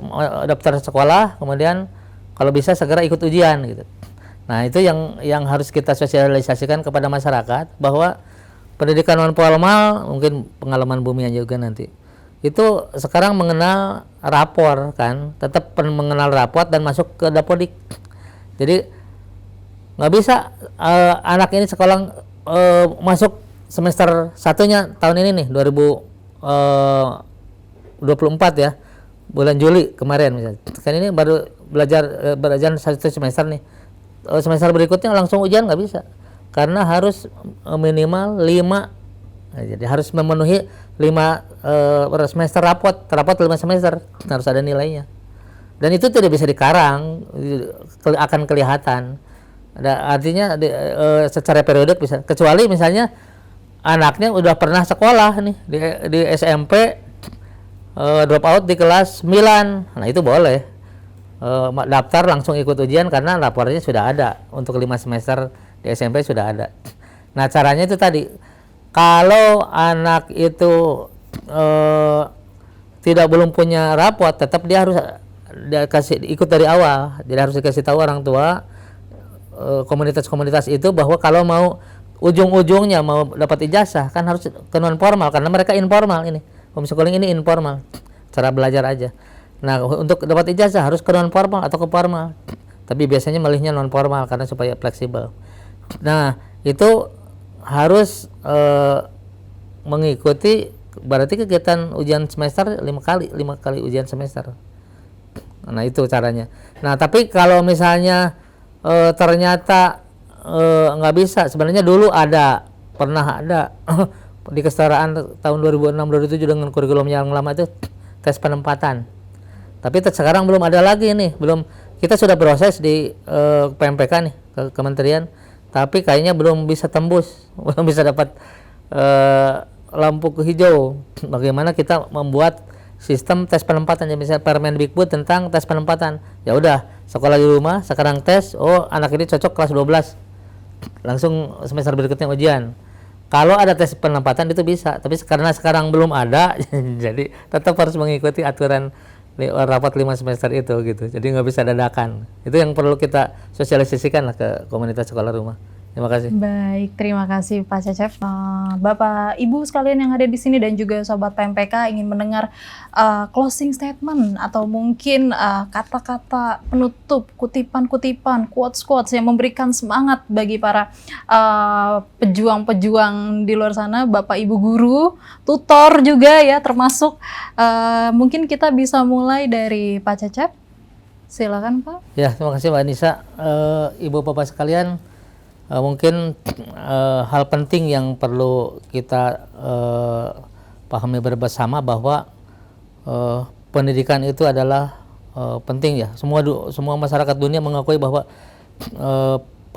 daftar sekolah, kemudian kalau bisa segera ikut ujian gitu. Nah, itu yang harus kita sosialisasikan kepada masyarakat, bahwa pendidikan non formal, mungkin pengalaman Bumi juga nanti, itu sekarang mengenal rapor kan, tetap mengenal rapor dan masuk ke Dapodik. Jadi nggak bisa anak ini sekolah masuk semester satunya tahun ini nih 2024 ya, bulan Juli kemarin misalnya, kan ini baru belajar satu semester nih, semester berikutnya langsung ujian nggak bisa, karena harus minimal 5, nah, jadi harus memenuhi 5 semester rapot 5 semester, harus ada nilainya, dan itu tidak bisa dikarang, akan kelihatan. Artinya secara periodik bisa, kecuali misalnya anaknya udah pernah sekolah nih di SMP, drop out di kelas 9, nah itu boleh daftar langsung ikut ujian karena lapornya sudah ada untuk 5 semester di SMP sudah ada. Nah caranya itu tadi, kalau anak itu belum punya rapot, tetap dia harus ikut dari awal, jadi harus dikasih tahu orang tua, komunitas-komunitas itu, bahwa kalau mau ujung-ujungnya mau dapat ijazah kan harus ke non formal, karena mereka informal, ini homeschooling ini informal, cara belajar aja. Nah untuk dapat ijazah harus ke non formal atau ke formal, tapi biasanya milihnya non formal karena supaya fleksibel. Nah itu harus mengikuti berarti kegiatan ujian semester 5 kali ujian semester. Nah itu caranya. Nah tapi kalau misalnya ternyata nggak bisa, sebenarnya dulu pernah ada di kesetaraan tahun 2006-2007 dengan kurikulum yang lama itu tes penempatan, tapi sekarang belum ada lagi nih, kita sudah proses di PMPK nih ke kementerian, tapi kayaknya belum bisa tembus belum bisa dapat lampu hijau bagaimana kita membuat sistem tes penempatan, ya misalnya Permendikbud tentang tes penempatan, ya udah sekolah di rumah sekarang tes, anak ini cocok kelas 12, langsung semester berikutnya ujian. Kalau ada tes penempatan itu bisa, tapi karena sekarang belum ada jadi tetap harus mengikuti aturan rapat 5 semester itu gitu, jadi nggak bisa dadakan. Itu yang perlu kita sosialisasikan lah ke komunitas sekolah rumah. Terima kasih. Baik, terima kasih Pak Cecep. Bapak, Ibu sekalian yang ada di sini dan juga Sobat PMPK ingin mendengar closing statement atau mungkin kata-kata penutup, kutipan-kutipan, quotes-quotes yang memberikan semangat bagi para pejuang-pejuang di luar sana, Bapak Ibu guru, tutor juga ya termasuk. Mungkin kita bisa mulai dari Pak Cecep. Silakan Pak. Ya, terima kasih Mbak Nisa. Ibu Bapak sekalian, mungkin hal penting yang perlu kita pahami bersama bahwa pendidikan itu adalah penting ya. Semua masyarakat dunia mengakui bahwa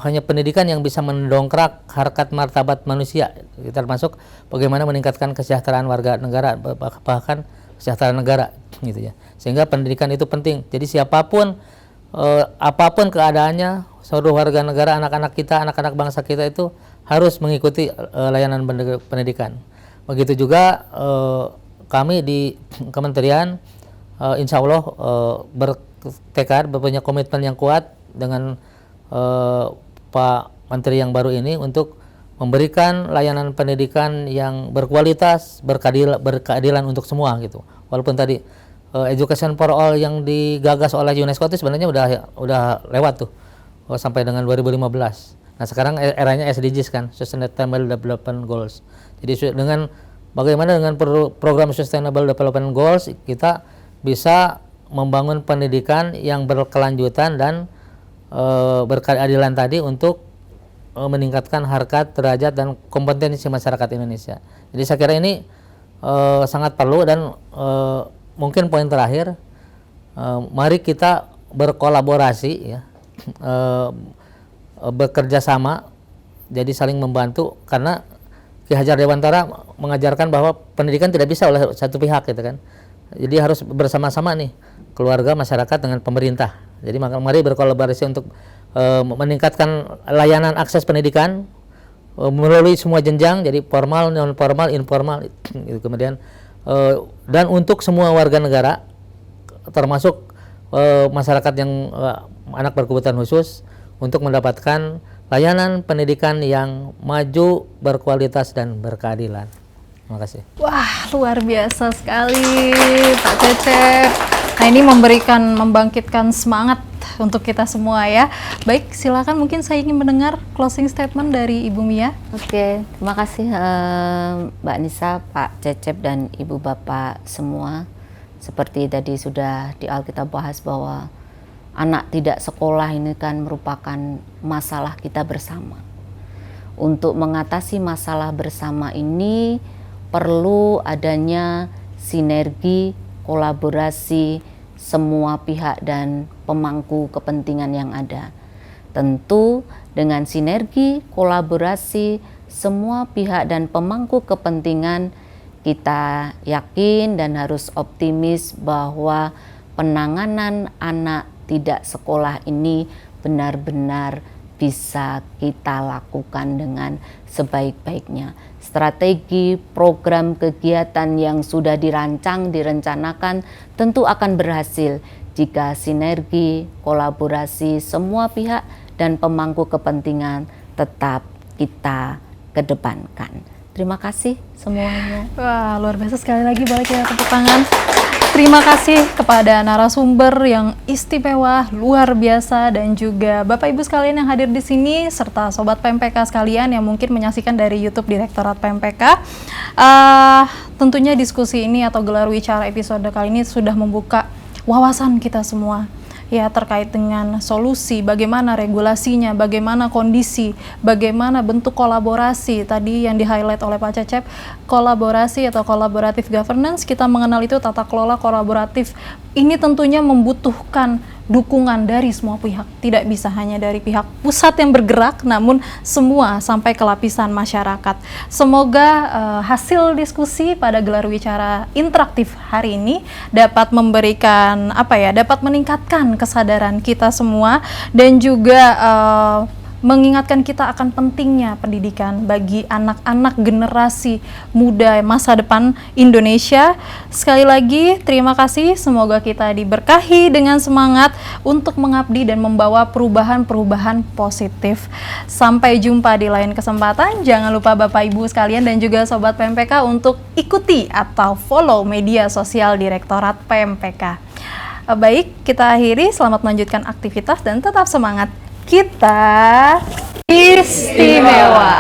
hanya pendidikan yang bisa mendongkrak harkat martabat manusia, termasuk bagaimana meningkatkan kesejahteraan warga negara, bahkan kesejahteraan negara gitu ya. Sehingga pendidikan itu penting. Jadi siapapun apapun keadaannya, seluruh warga negara, anak-anak kita, anak-anak bangsa kita itu harus mengikuti layanan pendidikan. Begitu juga kami di kementerian insya Allah bertekad, punya komitmen yang kuat dengan Pak Menteri yang baru ini untuk memberikan layanan pendidikan yang berkualitas, berkeadilan untuk semua gitu. Walaupun tadi Education for All yang digagas oleh UNESCO itu sebenarnya udah lewat tuh. Sampai dengan 2015. Nah sekarang eranya SDGs kan, Sustainable Development Goals. Jadi bagaimana dengan program Sustainable Development Goals kita bisa membangun pendidikan yang berkelanjutan dan berkeadilan tadi untuk meningkatkan harkat, derajat, dan kompetensi masyarakat Indonesia. Jadi saya kira ini sangat perlu, dan mungkin poin terakhir, mari kita berkolaborasi ya, bekerja sama, jadi saling membantu, karena Ki Hajar Dewantara mengajarkan bahwa pendidikan tidak bisa oleh satu pihak gitu kan. Jadi harus bersama-sama nih, keluarga, masyarakat dengan pemerintah. Jadi mari berkolaborasi untuk meningkatkan layanan akses pendidikan melalui semua jenjang, jadi formal, non formal, informal gitu. Kemudian dan untuk semua warga negara, termasuk masyarakat yang anak berkebutuhan khusus, untuk mendapatkan layanan pendidikan yang maju, berkualitas, dan berkeadilan. Terima kasih. Wah, luar biasa sekali Pak Cecep. Nah, ini membangkitkan semangat untuk kita semua ya. Baik, silakan, mungkin saya ingin mendengar closing statement dari Ibu Mia. Oke, terima kasih Mbak Nisa, Pak Cecep, dan Ibu Bapak semua. Seperti tadi sudah di Alkitab bahas bahwa anak tidak sekolah ini kan merupakan masalah kita bersama. Untuk mengatasi masalah bersama ini perlu adanya sinergi, kolaborasi semua pihak dan pemangku kepentingan yang ada. Tentu dengan sinergi, kolaborasi semua pihak dan pemangku kepentingan, kita yakin dan harus optimis bahwa penanganan anak tidak sekolah ini benar-benar bisa kita lakukan dengan sebaik-baiknya. Strategi, program, kegiatan yang sudah dirancang, direncanakan tentu akan berhasil jika sinergi, kolaborasi semua pihak dan pemangku kepentingan tetap kita kedepankan. Terima kasih semuanya. Wah, luar biasa, sekali lagi boleh kita tepuk tangan. Terima kasih kepada narasumber yang istimewa, luar biasa, dan juga Bapak Ibu sekalian yang hadir di sini, serta Sobat PMPK sekalian yang mungkin menyaksikan dari YouTube Direktorat PMPK. Tentunya diskusi ini atau gelar wicara episode kali ini sudah membuka wawasan kita semua ya, terkait dengan solusi, bagaimana regulasinya, bagaimana kondisi, bagaimana bentuk kolaborasi tadi yang di-highlight oleh Pak Cecep, kolaborasi atau collaborative governance. Kita mengenal itu tata kelola kolaboratif. Ini tentunya membutuhkan dukungan dari semua pihak, tidak bisa hanya dari pihak pusat yang bergerak, namun semua sampai ke lapisan masyarakat. Semoga hasil diskusi pada gelar wicara interaktif hari ini dapat memberikan dapat meningkatkan kesadaran kita semua, dan juga mengingatkan kita akan pentingnya pendidikan bagi anak-anak generasi muda masa depan Indonesia. Sekali lagi terima kasih, semoga kita diberkahi dengan semangat untuk mengabdi dan membawa perubahan-perubahan positif. Sampai jumpa di lain kesempatan. Jangan lupa Bapak Ibu sekalian dan juga Sobat PMPK untuk ikuti atau follow media sosial Direktorat PMPK. Baik, kita akhiri. Selamat melanjutkan aktivitas dan tetap semangat. Kita istimewa.